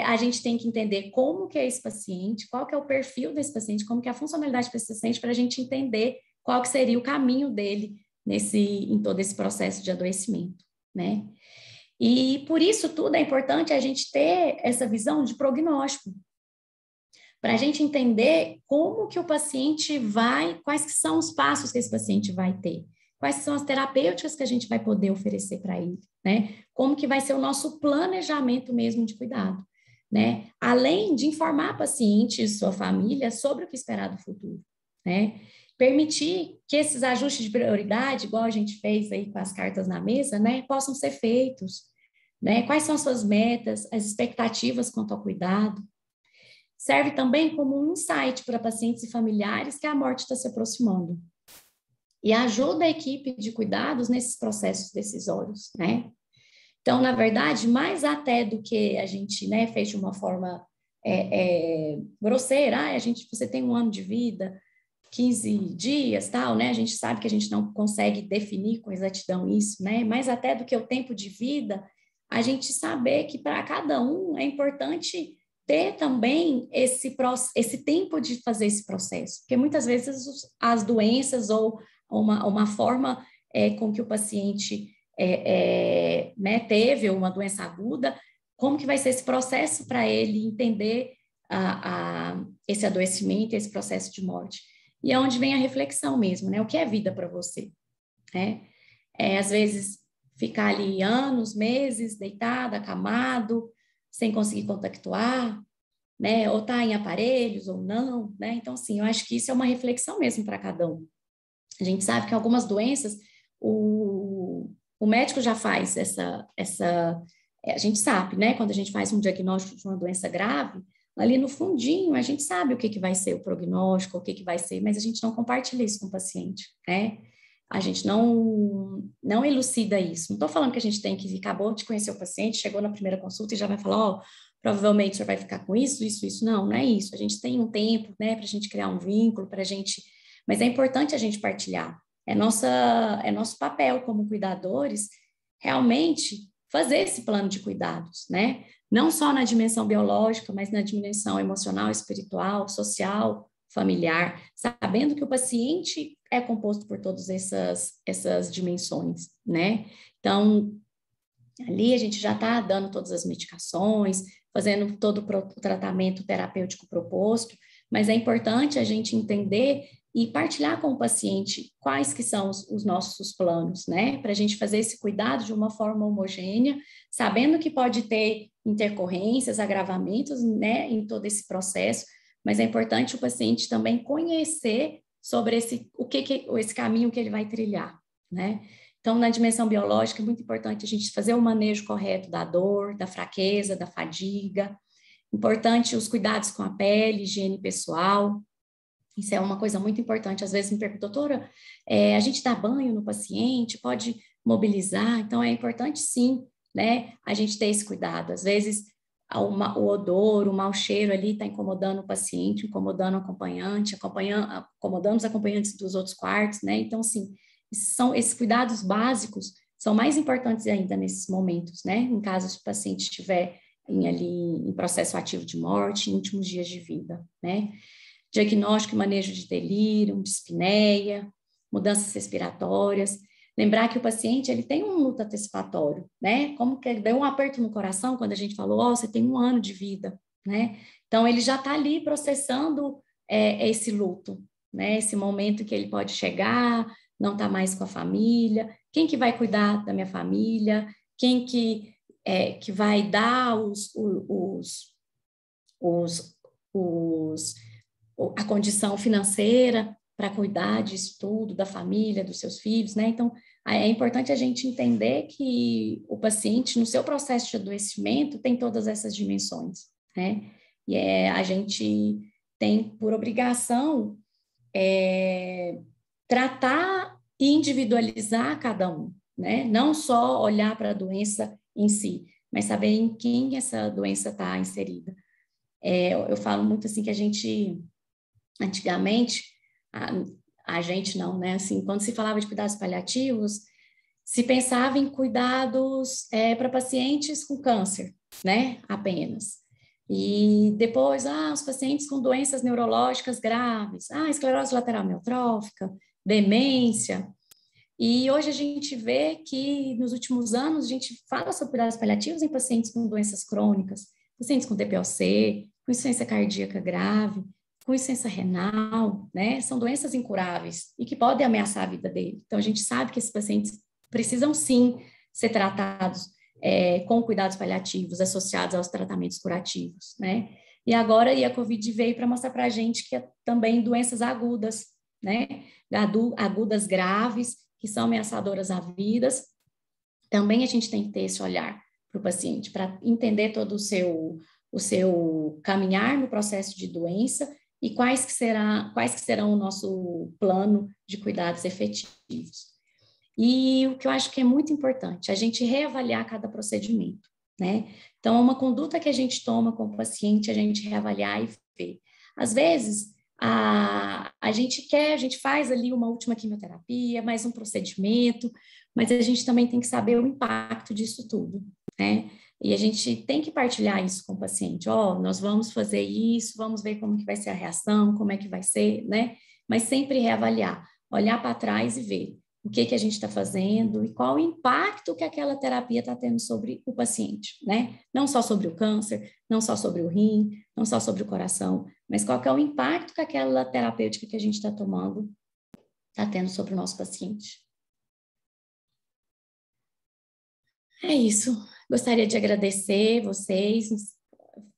a gente tem que entender como que é esse paciente, qual que é o perfil desse paciente, como que é a funcionalidade desse paciente, para a gente entender qual que seria o caminho dele em todo esse processo de adoecimento, né? E por isso tudo é importante a gente ter essa visão de prognóstico, para a gente entender como que o paciente quais que são os passos que esse paciente vai ter, quais são as terapêuticas que a gente vai poder oferecer para ele, né? Como que vai ser o nosso planejamento mesmo de cuidado, né? Além de informar o paciente e sua família sobre o que esperar do futuro, né? Permitir que esses ajustes de prioridade, igual a gente fez aí com as cartas na mesa, né, possam ser feitos, né? Quais são as suas metas, as expectativas quanto ao cuidado. Serve também como um insight para pacientes e familiares que a morte está se aproximando. E ajuda a equipe de cuidados nesses processos decisórios, né? Então, na verdade, mais até do que a gente, né, fez de uma forma grosseira, você tem 1 ano de vida, 15 dias, tal, né? A gente sabe que a gente não consegue definir com exatidão isso, né? Mais até do que o tempo de vida, a gente saber que para cada um é importante ter também esse tempo de fazer esse processo, porque muitas vezes as doenças ou uma forma com que o paciente né, teve uma doença aguda, como que vai ser esse processo para ele entender esse adoecimento, esse processo de morte. E é onde vem a reflexão mesmo, né? O que é vida para você? Às vezes, ficar ali anos, meses, deitado, acamado, sem conseguir contactuar, né? Ou tá em aparelhos ou não, né? Então, assim, eu acho que isso é uma reflexão mesmo para cada um. A gente sabe que algumas doenças, O médico já faz a gente sabe, né? Quando a gente faz um diagnóstico de uma doença grave, ali no fundinho a gente sabe o que vai ser o prognóstico, o que vai ser, mas a gente não compartilha isso com o paciente, né? A gente não elucida isso. Não estou falando que a gente tem que, acabou de conhecer o paciente, chegou na primeira consulta e já vai falar, ó, provavelmente o senhor vai ficar com isso, isso, isso. Não é isso. A gente tem um tempo, né, para a gente criar um vínculo, para a gente... Mas é importante a gente partilhar. É nosso papel como cuidadores realmente fazer esse plano de cuidados, né? Não só na dimensão biológica, mas na dimensão emocional, espiritual, social, familiar, sabendo que o paciente é composto por todas essas dimensões, né? Então, ali a gente já está dando todas as medicações, fazendo todo o tratamento terapêutico proposto, mas é importante a gente entender e partilhar com o paciente quais que são os nossos planos, né? Para a gente fazer esse cuidado de uma forma homogênea, sabendo que pode ter intercorrências, agravamentos, né, em todo esse processo, mas é importante o paciente também conhecer sobre esse caminho que ele vai trilhar, né? Então, na dimensão biológica, é muito importante a gente fazer o manejo correto da dor, da fraqueza, da fadiga. Importante os cuidados com a pele, higiene pessoal. Isso é uma coisa muito importante. Às vezes me perguntam, doutora, a gente dá banho no paciente, pode mobilizar? Então, é importante, sim, né, a gente ter esse cuidado. Às vezes, o odor, o mau cheiro ali está incomodando o paciente, incomodando o acompanhante, acomodando os acompanhantes dos outros quartos, né? Então, assim, esses cuidados básicos são mais importantes ainda nesses momentos, né? Em caso o paciente estiver em processo ativo de morte, em últimos dias de vida, né? Diagnóstico e manejo de delírio, dispneia, mudanças respiratórias. Lembrar que o paciente, ele tem um luto antecipatório, né? Como que ele deu um aperto no coração quando a gente falou, ó, você tem 1 ano de vida, né? Então, ele já está ali processando esse luto, né? Esse momento que ele pode chegar, não está mais com a família, quem que vai cuidar da minha família, quem que vai dar a condição financeira para cuidar disso tudo, da família, dos seus filhos, né? Então, é importante a gente entender que o paciente, no seu processo de adoecimento, tem todas essas dimensões, né? E a gente tem por obrigação tratar e individualizar cada um, né? Não só olhar para a doença em si, mas saber em quem essa doença está inserida. Eu falo muito assim que a gente, antigamente, a gente não, né? Assim, quando se falava de cuidados paliativos, se pensava em cuidados para pacientes com câncer, né? Apenas. E depois, os pacientes com doenças neurológicas graves, esclerose lateral amiotrófica, demência. E hoje a gente vê que, nos últimos anos, a gente fala sobre cuidados paliativos em pacientes com doenças crônicas, pacientes com TPOC, com insuficiência cardíaca grave, com insuficiência renal, né? São doenças incuráveis e que podem ameaçar a vida dele. Então, a gente sabe que esses pacientes precisam, sim, ser tratados com cuidados paliativos associados aos tratamentos curativos, né? E agora, a COVID veio para mostrar para a gente que também doenças agudas, né? Agudas graves, que são ameaçadoras à vida, também a gente tem que ter esse olhar para o paciente, para entender todo o seu caminhar no processo de doença e quais que serão o nosso plano de cuidados efetivos. E o que eu acho que é muito importante, a gente reavaliar cada procedimento, né? Então, uma conduta que a gente toma com o paciente, a gente reavaliar e ver. Às vezes, a gente faz ali uma última quimioterapia, mais um procedimento, mas a gente também tem que saber o impacto disso tudo, né? E a gente tem que partilhar isso com o paciente. Nós vamos fazer isso, vamos ver como que vai ser a reação, como é que vai ser, né? Mas sempre reavaliar, olhar para trás e ver o que a gente está fazendo e qual o impacto que aquela terapia está tendo sobre o paciente, né? Não só sobre o câncer, não só sobre o rim, não só sobre o coração, mas qual que é o impacto que aquela terapêutica que a gente está tomando está tendo sobre o nosso paciente. É isso. Gostaria de agradecer vocês.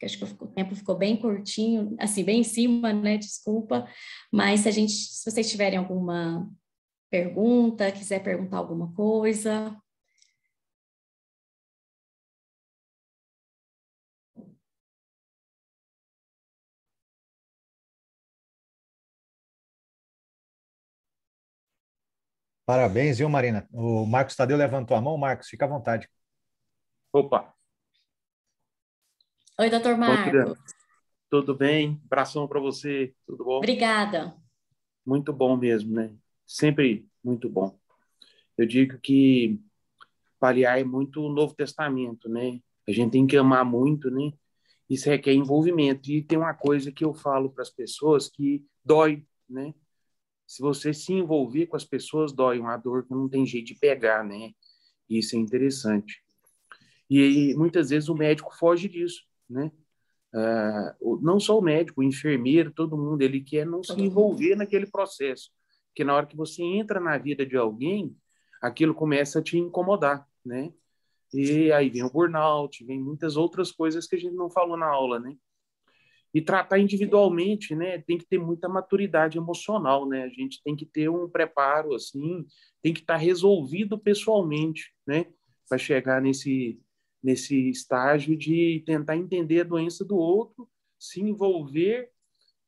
Acho que o tempo ficou bem curtinho, assim, bem em cima, né? Desculpa. Mas se vocês tiverem alguma pergunta, quiser perguntar alguma coisa, Parabéns, viu, Marina? O Marcos Tadeu levantou a mão. Marcos, fica à vontade. Opa, Oi, doutor bom dia, Marcos. tudo bem? Abração para você, tudo bom? Obrigada. Muito bom mesmo, né? Sempre muito bom. Eu digo que paliar é muito o Novo Testamento, né? A gente tem que amar muito, né? Isso requer envolvimento. E tem uma coisa que eu falo para as pessoas que dói, né? Se você se envolver com as pessoas, dói uma dor que não tem jeito de pegar, né? Isso é interessante. E aí, muitas vezes o médico foge disso, né? Não só o médico, o enfermeiro, todo mundo, ele quer não se Todo mundo. envolver naquele processo. Porque na hora que você entra na vida de alguém, aquilo começa a te incomodar, né? E aí vem o burnout, vem muitas outras coisas que a gente não falou na aula, né? E tratar individualmente, né? Tem que ter muita maturidade emocional, né? A gente tem que ter um preparo, assim, tem que estar resolvido pessoalmente, né? Para chegar nesse estágio de tentar entender a doença do outro, se envolver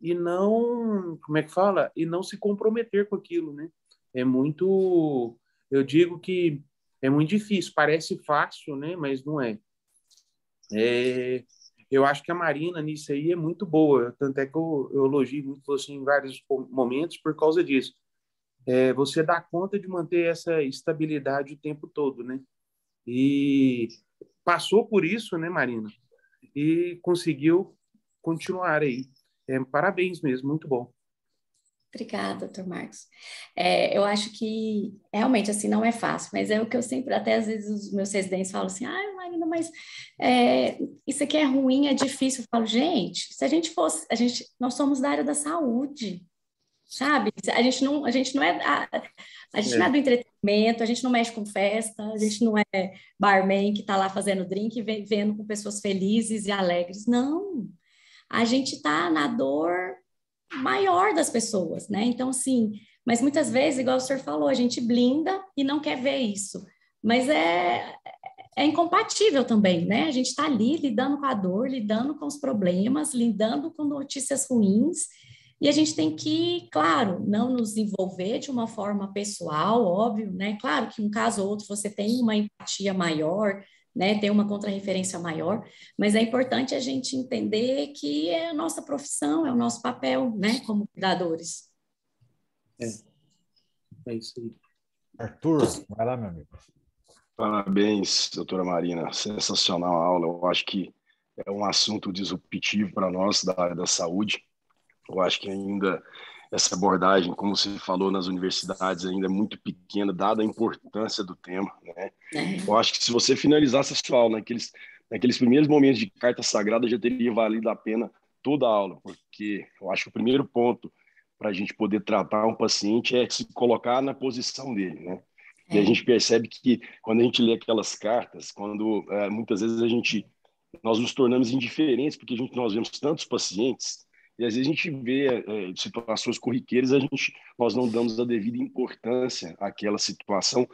e não, como é que fala? E não se comprometer com aquilo, né? É muito, eu digo que é muito difícil, parece fácil, né? Mas não é. É, eu acho que a Marina nisso aí é muito boa, tanto é que eu elogio muito você em vários momentos por causa disso. Você dá conta de manter essa estabilidade o tempo todo, né? E passou por isso, né, Marina? E conseguiu continuar aí. Parabéns mesmo, muito bom. Obrigada, doutor Marcos. Eu acho que realmente assim não é fácil, mas é o que eu sempre, até às vezes os meus residentes falam assim, ah, Marina, mas isso aqui é ruim, é difícil. Eu falo, gente, se a gente fosse, nós somos da área da saúde, sabe? A gente não é a gente não é É, do entretenimento, a gente não mexe com festa, a gente não é barman que está lá fazendo drink e vendo com pessoas felizes e alegres. Não, a gente está na dor maior das pessoas, né? Então, assim, mas muitas vezes, igual o senhor falou, a gente blinda e não quer ver isso. Mas é incompatível também, né? A gente está ali lidando com a dor, lidando com os problemas, lidando com notícias ruins, e a gente tem que, claro, não nos envolver de uma forma pessoal, óbvio, né? Claro que um caso ou outro você tem uma empatia maior, né? Tem uma contrarreferência maior, mas é importante a gente entender que é a nossa profissão, é o nosso papel, né? Como cuidadores. é, é isso aí. Arthur, vai lá, meu amigo. Parabéns, doutora Marina. Sensacional a aula. Eu acho que é um assunto disruptivo para nós da área da saúde. Eu acho que ainda essa abordagem, como você falou, nas universidades ainda é muito pequena, dada a importância do tema, né? Eu É, acho que se você finalizasse a sua aula naqueles primeiros momentos de carta sagrada, já teria valido a pena toda a aula, porque eu acho que o primeiro ponto para a gente poder tratar um paciente é se colocar na posição dele, né? E a é, gente percebe que quando a gente lê aquelas cartas, quando muitas vezes nós nos tornamos indiferentes porque nós vemos tantos pacientes e às vezes a gente vê situações corriqueiras, nós não damos a devida importância àquela situação,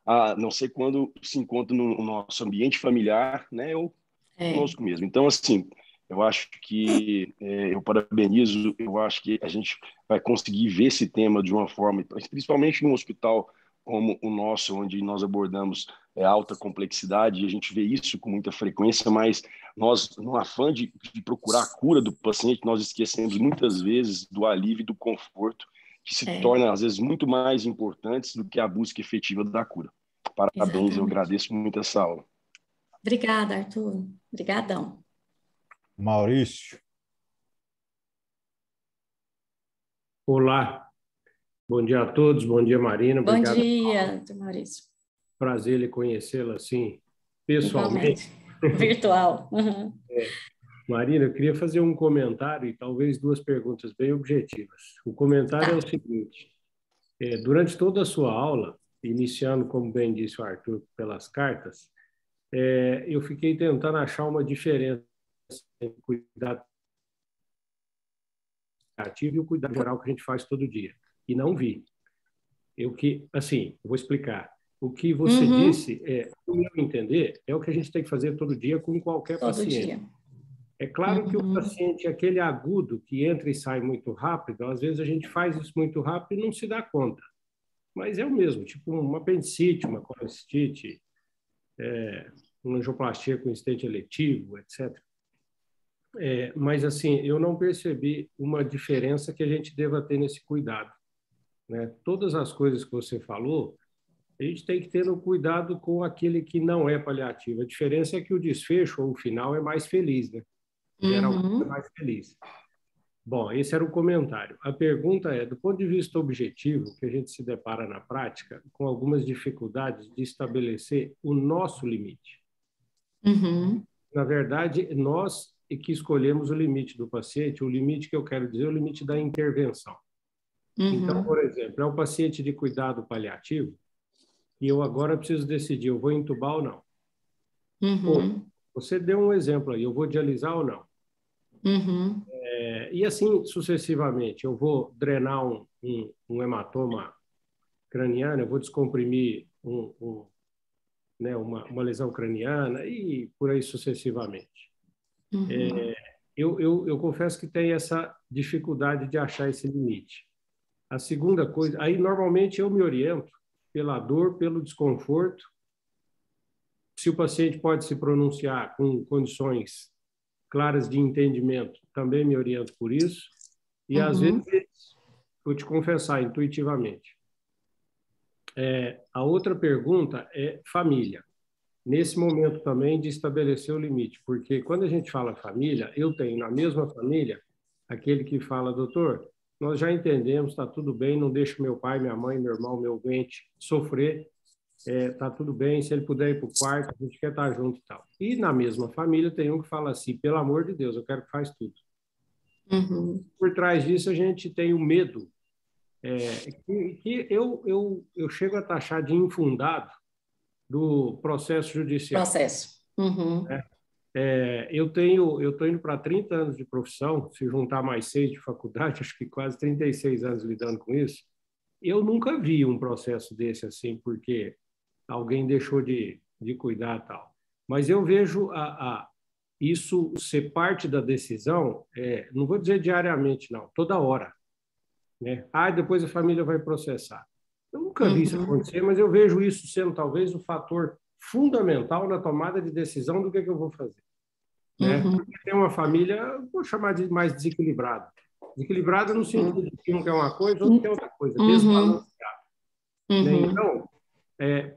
a não ser quando se encontra no nosso ambiente familiar, né, ou é, conosco mesmo. Então, assim, eu acho que eu parabenizo, eu acho que a gente vai conseguir ver esse tema de uma forma, principalmente num hospital como o nosso, onde nós abordamos alta complexidade, e a gente vê isso com muita frequência, mas nós, no afã de procurar a cura do paciente, nós esquecemos muitas vezes do alívio e do conforto, que se é, torna, às vezes, muito mais importantes do que a busca efetiva da cura. Parabéns, eu exatamente. agradeço muito essa aula. Obrigada, Arthur. Obrigadão. Maurício. Olá, bom dia a todos, bom dia Marina, Bom obrigado, dia, doutor Maurício. prazer em conhecê-la assim pessoalmente. Igualmente. Virtual. Uhum. Marina, eu queria fazer um comentário e talvez duas perguntas bem objetivas. O comentário é Tá. o seguinte: durante toda a sua aula, iniciando, como bem disse o Arthur, pelas cartas, eu fiquei tentando achar uma diferença entre o cuidado ativo e o cuidado geral que a gente faz todo dia, e não vi. Eu vou explicar. O que você Uhum. disse, no meu entender, é o que a gente tem que fazer todo dia com qualquer Todo paciente. dia. É claro que o Uhum. paciente, aquele agudo que entra e sai muito rápido, às vezes a gente faz isso muito rápido e não se dá conta. mas é o mesmo, tipo uma apendicite, uma colestite, uma angioplastia com estente eletivo, etc. Mas, assim, eu não percebi uma diferença que a gente deva ter nesse cuidado, né? Todas as coisas que você falou, a gente tem que ter no cuidado com aquele que não é paliativo. A diferença é que o desfecho, ou o final, é mais feliz, né? Geralmente é mais feliz. Bom, esse era o comentário. A pergunta é, do ponto de vista objetivo, que a gente se depara na prática com algumas dificuldades de estabelecer o nosso limite. Na verdade, nós é que escolhemos o limite do paciente, o limite que eu quero dizer é o limite da intervenção. Então, por exemplo, é um paciente de cuidado paliativo e eu agora preciso decidir, eu vou entubar ou não. Ou, você deu um exemplo aí, eu vou dialisar ou não. E assim sucessivamente, eu vou drenar um hematoma craniano, eu vou descomprimir uma lesão craniana e por aí sucessivamente. Eu confesso que tem essa dificuldade de achar esse limite. A segunda coisa, aí normalmente eu me oriento pela dor, pelo desconforto. Se o paciente pode se pronunciar com condições claras de entendimento, também me oriento por isso. E às vezes, vou te confessar intuitivamente. A outra pergunta é família. Nesse momento também de estabelecer o limite, porque quando a gente fala família, eu tenho na mesma família aquele que fala, doutor, nós já entendemos, está tudo bem, não deixo meu pai, minha mãe, meu irmão, meu doente sofrer, está tudo bem, se ele puder ir para o quarto, a gente quer estar junto e tal. E na mesma família tem um que fala assim, pelo amor de Deus, eu quero que faz tudo. Por trás disso a gente tem o medo, que eu chego a taxar de infundado, do processo judicial. Eu estou indo para 30 anos de profissão, se juntar mais 6 de faculdade, acho que quase 36 anos lidando com isso. Eu nunca vi um processo desse assim, porque alguém deixou de cuidar e tal. Mas eu vejo isso ser parte da decisão, não vou dizer diariamente, não, toda hora. Né? Depois a família vai processar. Eu nunca vi isso acontecer, mas eu vejo isso sendo talvez o fator fundamental na tomada de decisão do que eu vou fazer. Né? Porque tem uma família, vou chamar de mais desequilibrada. Desequilibrada no sentido de que um quer uma coisa, outro quer outra coisa, desbalanceado. Né? Então,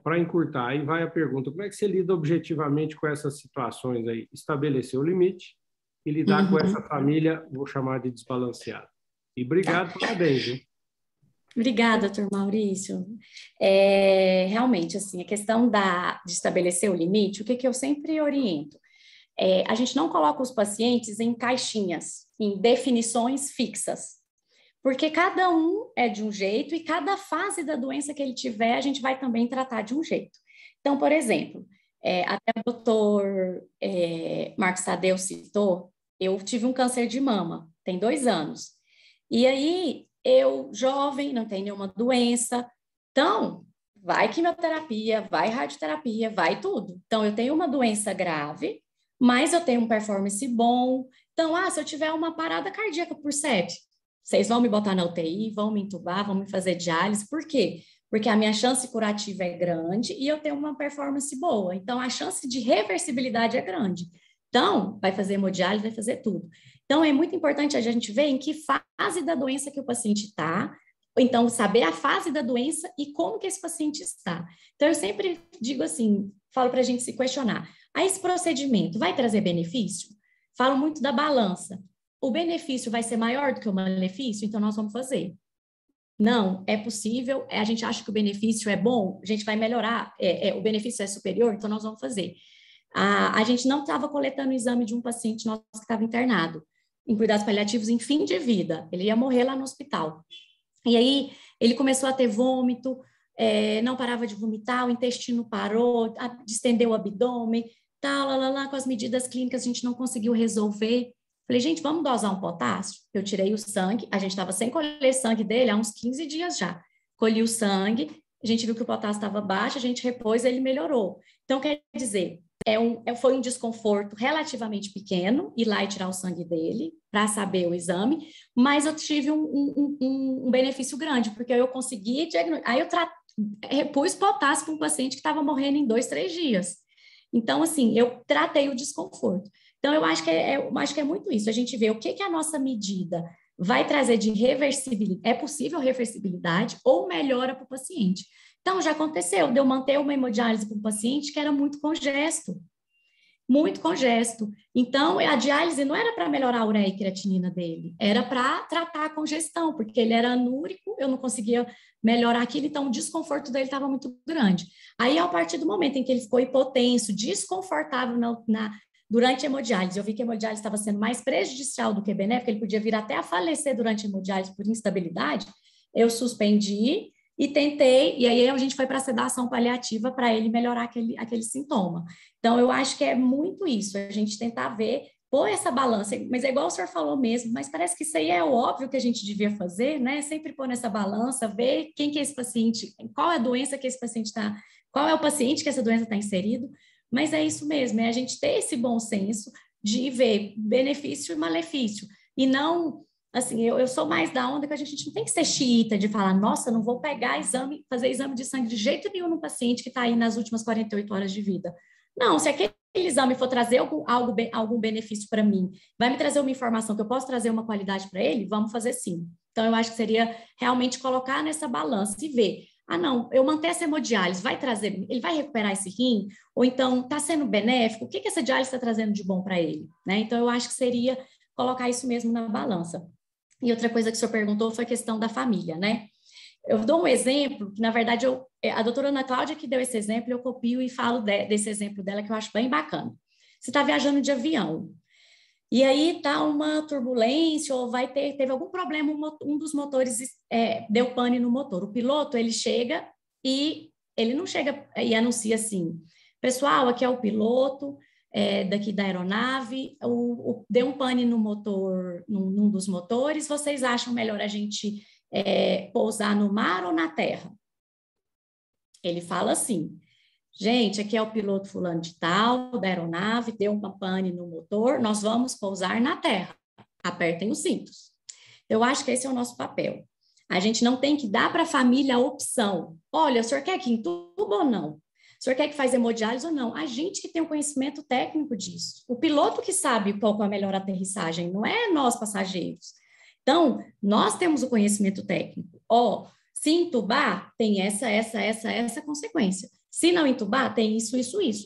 para encurtar, aí vai a pergunta, como é que você lida objetivamente com essas situações aí? Estabelecer o limite e lidar com essa família, vou chamar de desbalanceada. E obrigado, parabéns, viu? Obrigada, doutor Maurício. Realmente, assim, a questão de estabelecer o limite, o que eu sempre oriento? A gente não coloca os pacientes em caixinhas, em definições fixas, porque cada um é de um jeito e cada fase da doença que ele tiver, a gente vai também tratar de um jeito. Então, por exemplo, até o doutor Marcos Tadeu citou, eu tive um câncer de mama, tem 2 anos. E aí, eu, jovem, não tenho nenhuma doença, então, vai quimioterapia, vai radioterapia, vai tudo. Então, eu tenho uma doença grave, mas eu tenho um performance bom. Então, se eu tiver uma parada cardíaca por sepse, vocês vão me botar na UTI, vão me entubar, vão me fazer diálise. Por quê? Porque a minha chance curativa é grande e eu tenho uma performance boa. Então, a chance de reversibilidade é grande. Então, vai fazer hemodiálise, vai fazer tudo. Então, é muito importante a gente ver em que fase da doença que o paciente está, então, saber a fase da doença e como que esse paciente está. Então, eu sempre digo assim, falo para a gente se questionar, esse procedimento vai trazer benefício? Falo muito da balança. O benefício vai ser maior do que o malefício? Então, nós vamos fazer. Não, é possível, a gente acha que o benefício é bom, a gente vai melhorar, o benefício é superior, então nós vamos fazer. A gente não estava coletando o exame de um paciente nosso que estava internado em cuidados paliativos em fim de vida, ele ia morrer lá no hospital. E aí ele começou a ter vômito, não parava de vomitar, o intestino parou, distendeu o abdômen, tal, com as medidas clínicas a gente não conseguiu resolver. Falei, gente, vamos dosar um potássio? Eu tirei o sangue, a gente estava sem colher sangue dele há uns 15 dias já. Colhi o sangue, a gente viu que o potássio estava baixo, a gente repôs, ele melhorou. Então, quer dizer, foi um desconforto relativamente pequeno ir lá e tirar o sangue dele para saber o exame, mas eu tive um benefício grande, porque eu consegui diagnosticar. Aí eu repus potássio para um paciente que estava morrendo em 2, 3 dias. Então, assim, eu tratei o desconforto. Então, eu acho que é muito isso. A gente vê o que a nossa medida vai trazer de reversibilidade. É possível reversibilidade ou melhora para o paciente. Então, já aconteceu de eu manter uma hemodiálise para um paciente que era muito congesto. Muito congesto. Então, a diálise não era para melhorar a ureia e creatinina dele, era para tratar a congestão, porque ele era anúrico, eu não conseguia melhorar aquilo, então o desconforto dele estava muito grande. Aí, a partir do momento em que ele ficou hipotenso, desconfortável durante a hemodiálise, eu vi que a hemodiálise estava sendo mais prejudicial do que benéfica, ele podia vir até a falecer durante a hemodiálise por instabilidade, eu suspendi e tentei, e aí a gente foi para a sedação paliativa para ele melhorar aquele sintoma. Então, eu acho que é muito isso, a gente tentar ver, pôr essa balança, mas é igual o senhor falou mesmo, mas parece que isso aí é óbvio que a gente devia fazer, né? Sempre pôr nessa balança, ver quem que é esse paciente, qual é a doença que esse paciente está, qual é o paciente que essa doença está inserido, mas é isso mesmo, é a gente ter esse bom senso de ver benefício e malefício, e não... Assim, eu sou mais da onda que a gente não tem que ser xiita de falar, nossa, não vou pegar fazer exame de sangue de jeito nenhum no paciente que está aí nas últimas 48 horas de vida. Não, se aquele exame for trazer algum benefício para mim, vai me trazer uma informação que eu posso trazer uma qualidade para ele, vamos fazer sim. Então, eu acho que seria realmente colocar nessa balança e ver, não, eu manter essa hemodiálise, ele vai recuperar esse rim? Ou então, está sendo benéfico? O que essa diálise está trazendo de bom para ele? Né? Então, eu acho que seria colocar isso mesmo na balança. E outra coisa que o senhor perguntou foi a questão da família, né? Eu dou um exemplo, que na verdade a doutora Ana Cláudia que deu esse exemplo, eu copio e falo desse exemplo dela, que eu acho bem bacana. Você está viajando de avião, e aí está uma turbulência, ou teve algum problema, um dos motores deu pane no motor. O piloto, ele chega e ele não chega e anuncia assim, pessoal, aqui é o piloto, daqui da aeronave, deu um pane no motor, num dos motores, vocês acham melhor a gente pousar no mar ou na terra? Ele fala assim, gente, aqui é o piloto fulano de tal, da aeronave, deu uma pane no motor, nós vamos pousar na terra, apertem os cintos. Eu acho que esse é o nosso papel. A gente não tem que dar para a família a opção, olha, o senhor quer que entuba ou não? O senhor quer que faz hemodiálise ou não? A gente que tem o conhecimento técnico disso. O piloto que sabe qual é a melhor aterrissagem, não é nós passageiros. Então, nós temos o conhecimento técnico. Se entubar, tem essa consequência. Se não entubar, tem isso.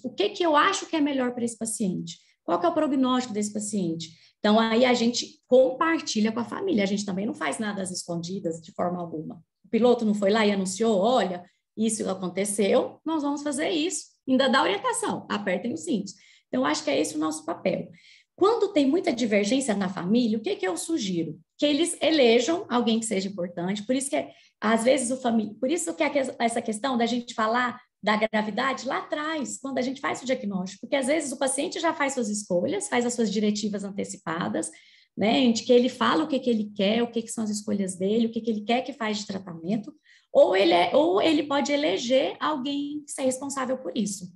O que eu acho que é melhor para esse paciente? Qual que é o prognóstico desse paciente? Então, aí a gente compartilha com a família. A gente também não faz nada às escondidas, de forma alguma. O piloto não foi lá e anunciou, olha, isso aconteceu, nós vamos fazer isso. Ainda dá orientação, apertem os cintos. Então, acho que é esse o nosso papel. Quando tem muita divergência na família, o que eu sugiro? Que eles elejam alguém que seja importante, por isso que, às vezes, por isso que essa questão da gente falar da gravidade lá atrás, quando a gente faz o diagnóstico, porque às vezes o paciente já faz suas escolhas, faz as suas diretivas antecipadas, né, de que ele fala o que ele quer, o que são as escolhas dele, o que ele quer que faz de tratamento, ou ele pode eleger alguém que seja responsável por isso.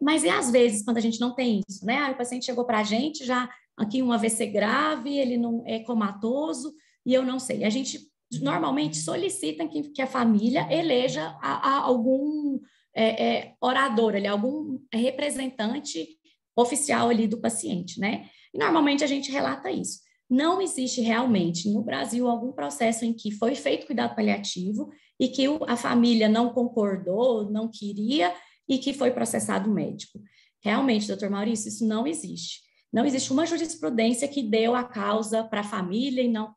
Mas às vezes, quando a gente não tem isso, né? O paciente chegou para a gente já aqui um AVC grave, ele não é comatoso, e eu não sei. A gente normalmente solicita que a família eleja algum orador, algum representante oficial ali do paciente, né? E normalmente a gente relata isso. Não existe realmente no Brasil algum processo em que foi feito cuidado paliativo e que a família não concordou, não queria e que foi processado o médico. Realmente, doutor Maurício, isso não existe. Não existe uma jurisprudência que deu a causa para a família e não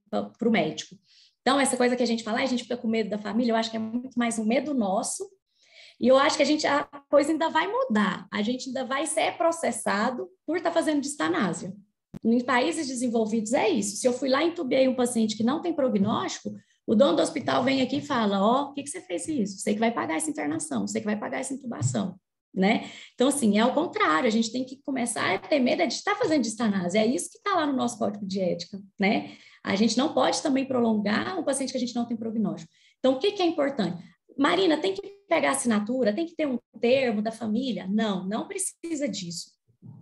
para o médico. Então, essa coisa que a gente fala, a gente fica com medo da família, eu acho que é muito mais um medo nosso, e eu acho que a coisa ainda vai mudar, a gente ainda vai ser processado por estar fazendo distanásia. Em países desenvolvidos é isso. Se eu fui lá e entubei um paciente que não tem prognóstico, o dono do hospital vem aqui e fala, por que você fez isso? Você que vai pagar essa internação, você que vai pagar essa intubação, né? Então, assim, é o contrário, a gente tem que começar a ter medo de estar fazendo distanásia, é isso que está lá no nosso código de ética, né? A gente não pode também prolongar um paciente que a gente não tem prognóstico. Então, o que é importante? Marina, tem que pegar a assinatura, tem que ter um termo da família. Não, não precisa disso.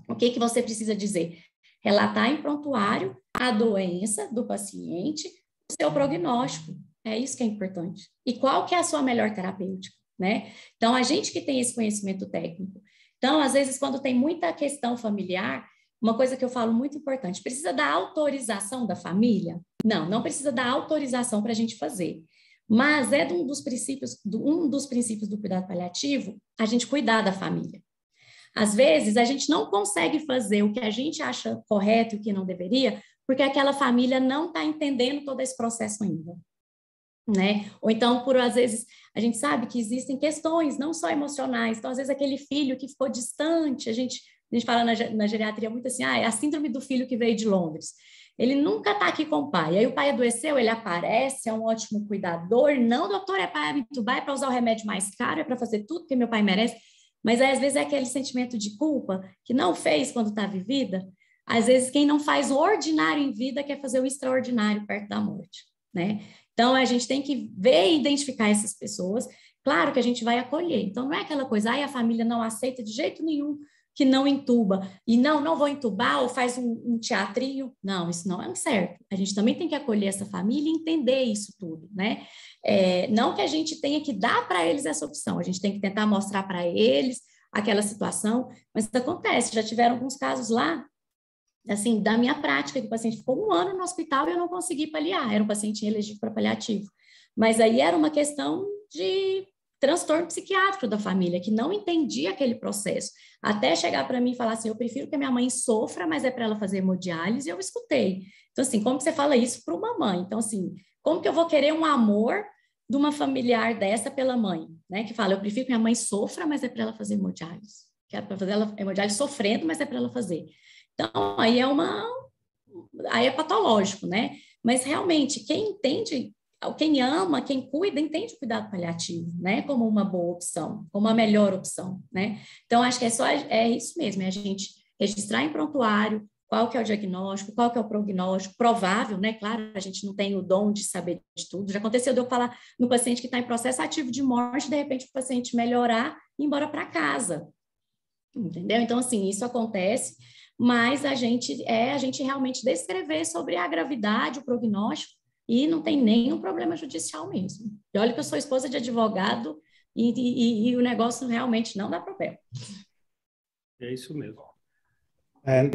O que que você precisa dizer? Relatar em prontuário a doença do paciente, o seu prognóstico. É isso que é importante. E qual que é a sua melhor terapêutica, né? Então, a gente que tem esse conhecimento técnico. Então, às vezes, quando tem muita questão familiar, uma coisa que eu falo muito importante, precisa da autorização da família? Não, não precisa da autorização para a gente fazer. Mas é um dos princípios do cuidado paliativo, a gente cuidar da família. Às vezes, a gente não consegue fazer o que a gente acha correto e o que não deveria, porque aquela família não está entendendo todo esse processo ainda, né? Ou então, às vezes, a gente sabe que existem questões não só emocionais, então, às vezes, aquele filho que ficou distante, a gente fala na geriatria muito assim, é a síndrome do filho que veio de Londres. Ele nunca está aqui com o pai. Aí o pai adoeceu, ele aparece, é um ótimo cuidador. Não, doutor, é para me entubar, é para usar o remédio mais caro, é para fazer tudo que meu pai merece. Mas aí, às vezes é aquele sentimento de culpa que não fez quando está vivida. Às vezes quem não faz o ordinário em vida quer fazer o extraordinário perto da morte, né? Então a gente tem que ver e identificar essas pessoas. Claro que a gente vai acolher. Então não é aquela coisa, a família não aceita de jeito nenhum que não entuba, e não vou entubar, ou faz um teatrinho. Não, isso não é certo. A gente também tem que acolher essa família e entender isso tudo, né? Não que a gente tenha que dar para eles essa opção, a gente tem que tentar mostrar para eles aquela situação, mas isso acontece, já tiveram alguns casos lá, assim, da minha prática, que o paciente ficou 1 ano no hospital e eu não consegui paliar, era um paciente elegível para paliativo, mas aí era uma questão de transtorno psiquiátrico da família, que não entendia aquele processo, até chegar para mim e falar assim, eu prefiro que a minha mãe sofra, mas é para ela fazer hemodiálise, e eu escutei. Então, assim, como que você fala isso para uma mãe? Então, assim, como que eu vou querer um amor de uma familiar dessa pela mãe, né? Que fala, eu prefiro que minha mãe sofra, mas é para ela fazer hemodiálise. Que é para fazer ela hemodiálise sofrendo, mas é para ela fazer. Então, aí é patológico, né? Mas realmente, quem entende, quem ama, quem cuida, entende o cuidado paliativo, né? Como uma boa opção, como a melhor opção, né? Então, acho que é isso mesmo, é a gente registrar em prontuário qual que é o diagnóstico, qual que é o prognóstico, provável, né? Claro, a gente não tem o dom de saber de tudo. Já aconteceu de eu falar no paciente que está em processo ativo de morte, de repente o paciente melhorar e ir embora para casa, entendeu? Então, assim, isso acontece, mas a gente realmente descrever sobre a gravidade, o prognóstico, e não tem nenhum problema judicial mesmo. E olha que eu sou esposa de advogado e o negócio realmente não dá problema. É isso mesmo.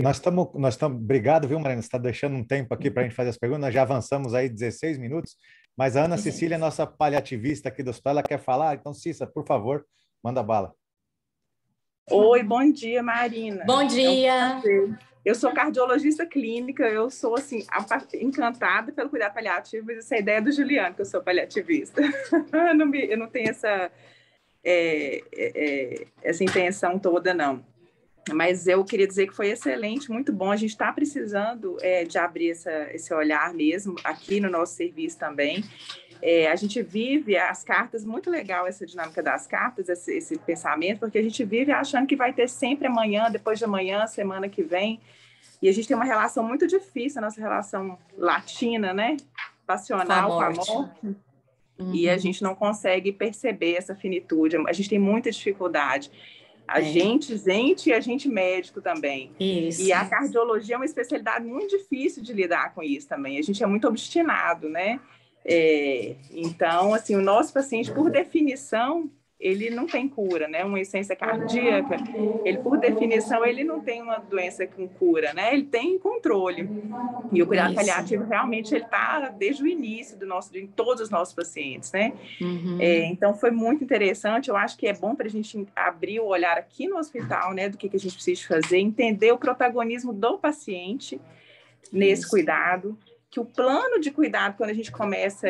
Nós estamos, obrigado, viu, Mariana? Você está deixando um tempo aqui para a gente fazer as perguntas. Nós já avançamos aí 16 minutos, mas a Ana Cecília, nossa paliativista aqui do hospital, ela quer falar. Então, Cissa, por favor, manda bala. Oi, bom dia, Marina. Bom dia. Eu sou cardiologista clínica, eu sou, assim, encantada pelo cuidado paliativo, mas essa é a ideia do Juliano, que eu sou paliativista. Eu não tenho essa intenção toda, não. Mas eu queria dizer que foi excelente, muito bom. A gente está precisando de abrir esse olhar mesmo, aqui no nosso serviço também. A gente vive as cartas, muito legal essa dinâmica das cartas, esse pensamento, porque a gente vive achando que vai ter sempre amanhã, depois de amanhã, semana que vem, e a gente tem uma relação muito difícil, a nossa relação latina, né? Passional com a morte. Uhum. E a gente não consegue perceber essa finitude, a gente tem muita dificuldade. A gente e a gente médico também. Isso. E a cardiologia é uma especialidade muito difícil de lidar com isso também, a gente é muito obstinado, né? Então, assim, o nosso paciente, por definição, ele não tem cura, né? Uma insuficiência cardíaca, ele, por definição, ele não tem uma doença com cura, né? Ele tem controle. E o cuidado paliativo, realmente, ele está desde o início de todos os nossos pacientes, né? Uhum. Então, foi muito interessante. Eu acho que é bom para a gente abrir o olhar aqui no hospital, né? Do que a gente precisa fazer, entender o protagonismo do paciente nesse cuidado, que o plano de cuidado, quando a gente começa,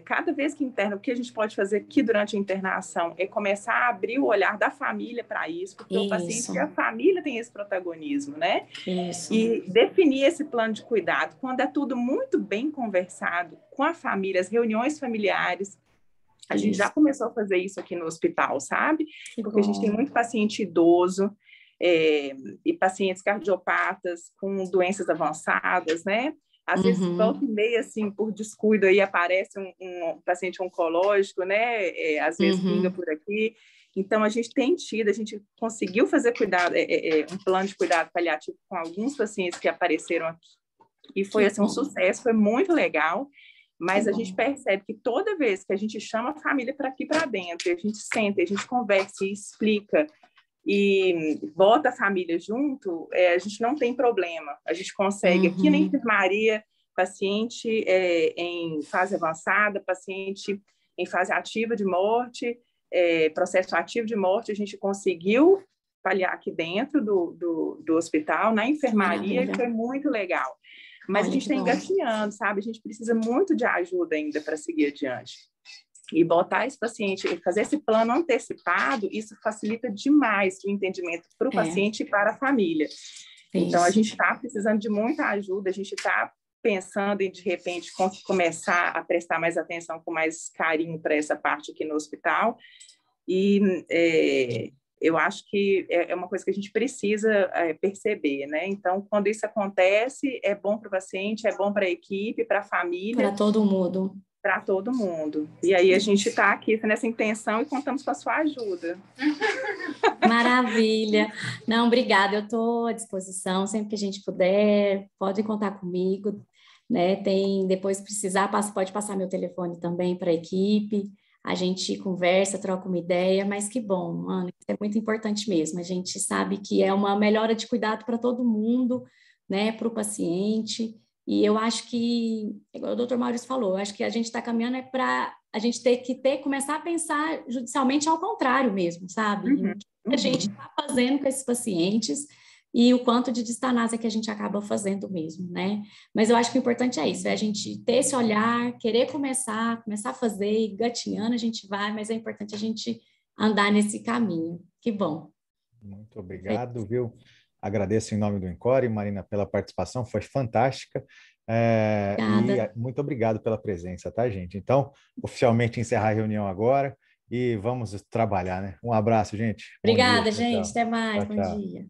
cada vez que interna, o que a gente pode fazer aqui durante a internação é começar a abrir o olhar da família para isso, porque o paciente e a família tem esse protagonismo, né? Isso. E definir esse plano de cuidado, quando é tudo muito bem conversado com a família, as reuniões familiares, a gente já começou a fazer isso aqui no hospital, sabe? Porque a gente tem muito paciente idoso, e pacientes cardiopatas com doenças avançadas, né? Às vezes, volta e meia, assim, por descuido, aí aparece um paciente oncológico, né? Às vezes pinga por aqui. Então, a gente conseguiu fazer um plano de cuidado paliativo com alguns pacientes que apareceram aqui. E foi, assim, um sucesso, foi muito legal. Mas a gente percebe que toda vez que a gente chama a família para aqui para dentro, a gente senta, a gente conversa e explica, e bota a família junto, a gente não tem problema. A gente consegue, aqui na enfermaria, paciente em fase avançada, paciente em fase ativa de morte, processo ativo de morte, a gente conseguiu paliar aqui dentro do hospital, na enfermaria, e foi muito legal. Mas a gente está engatinhando, sabe? A gente precisa muito de ajuda ainda para seguir adiante. E botar esse paciente, fazer esse plano antecipado, isso facilita demais o entendimento para o paciente e para a família. Então, a gente está precisando de muita ajuda, a gente está pensando em, de repente, começar a prestar mais atenção, com mais carinho para essa parte aqui no hospital. E eu acho que é uma coisa que a gente precisa perceber, né? Então, quando isso acontece, é bom para o paciente, é bom para a equipe, para a família. Para todo mundo. Para todo mundo. E aí a gente está aqui nessa intenção e contamos com a sua ajuda. Maravilha. Não, obrigada. Eu estou à disposição, sempre que a gente puder, pode contar comigo, né? Depois precisar, pode passar meu telefone também para a equipe. A gente conversa, troca uma ideia, mas que bom, Ana, isso é muito importante mesmo. A gente sabe que é uma melhora de cuidado para todo mundo, né, para o paciente, e eu acho que, igual o doutor Maurício falou, eu acho que a gente está caminhando para a gente começar a pensar judicialmente ao contrário mesmo, sabe? O que a gente está fazendo com esses pacientes e o quanto de distanásia que a gente acaba fazendo mesmo, né? Mas eu acho que o importante é isso, é a gente ter esse olhar, querer começar a fazer, e gatinhando a gente vai, mas é importante a gente andar nesse caminho. Que bom. Muito obrigado, viu? Agradeço em nome do Encore, Marina, pela participação, foi fantástica. E muito obrigado pela presença, tá, gente? Então, oficialmente encerrar a reunião agora e vamos trabalhar, né? Um abraço, gente. Obrigada, gente. Até mais. Bom dia.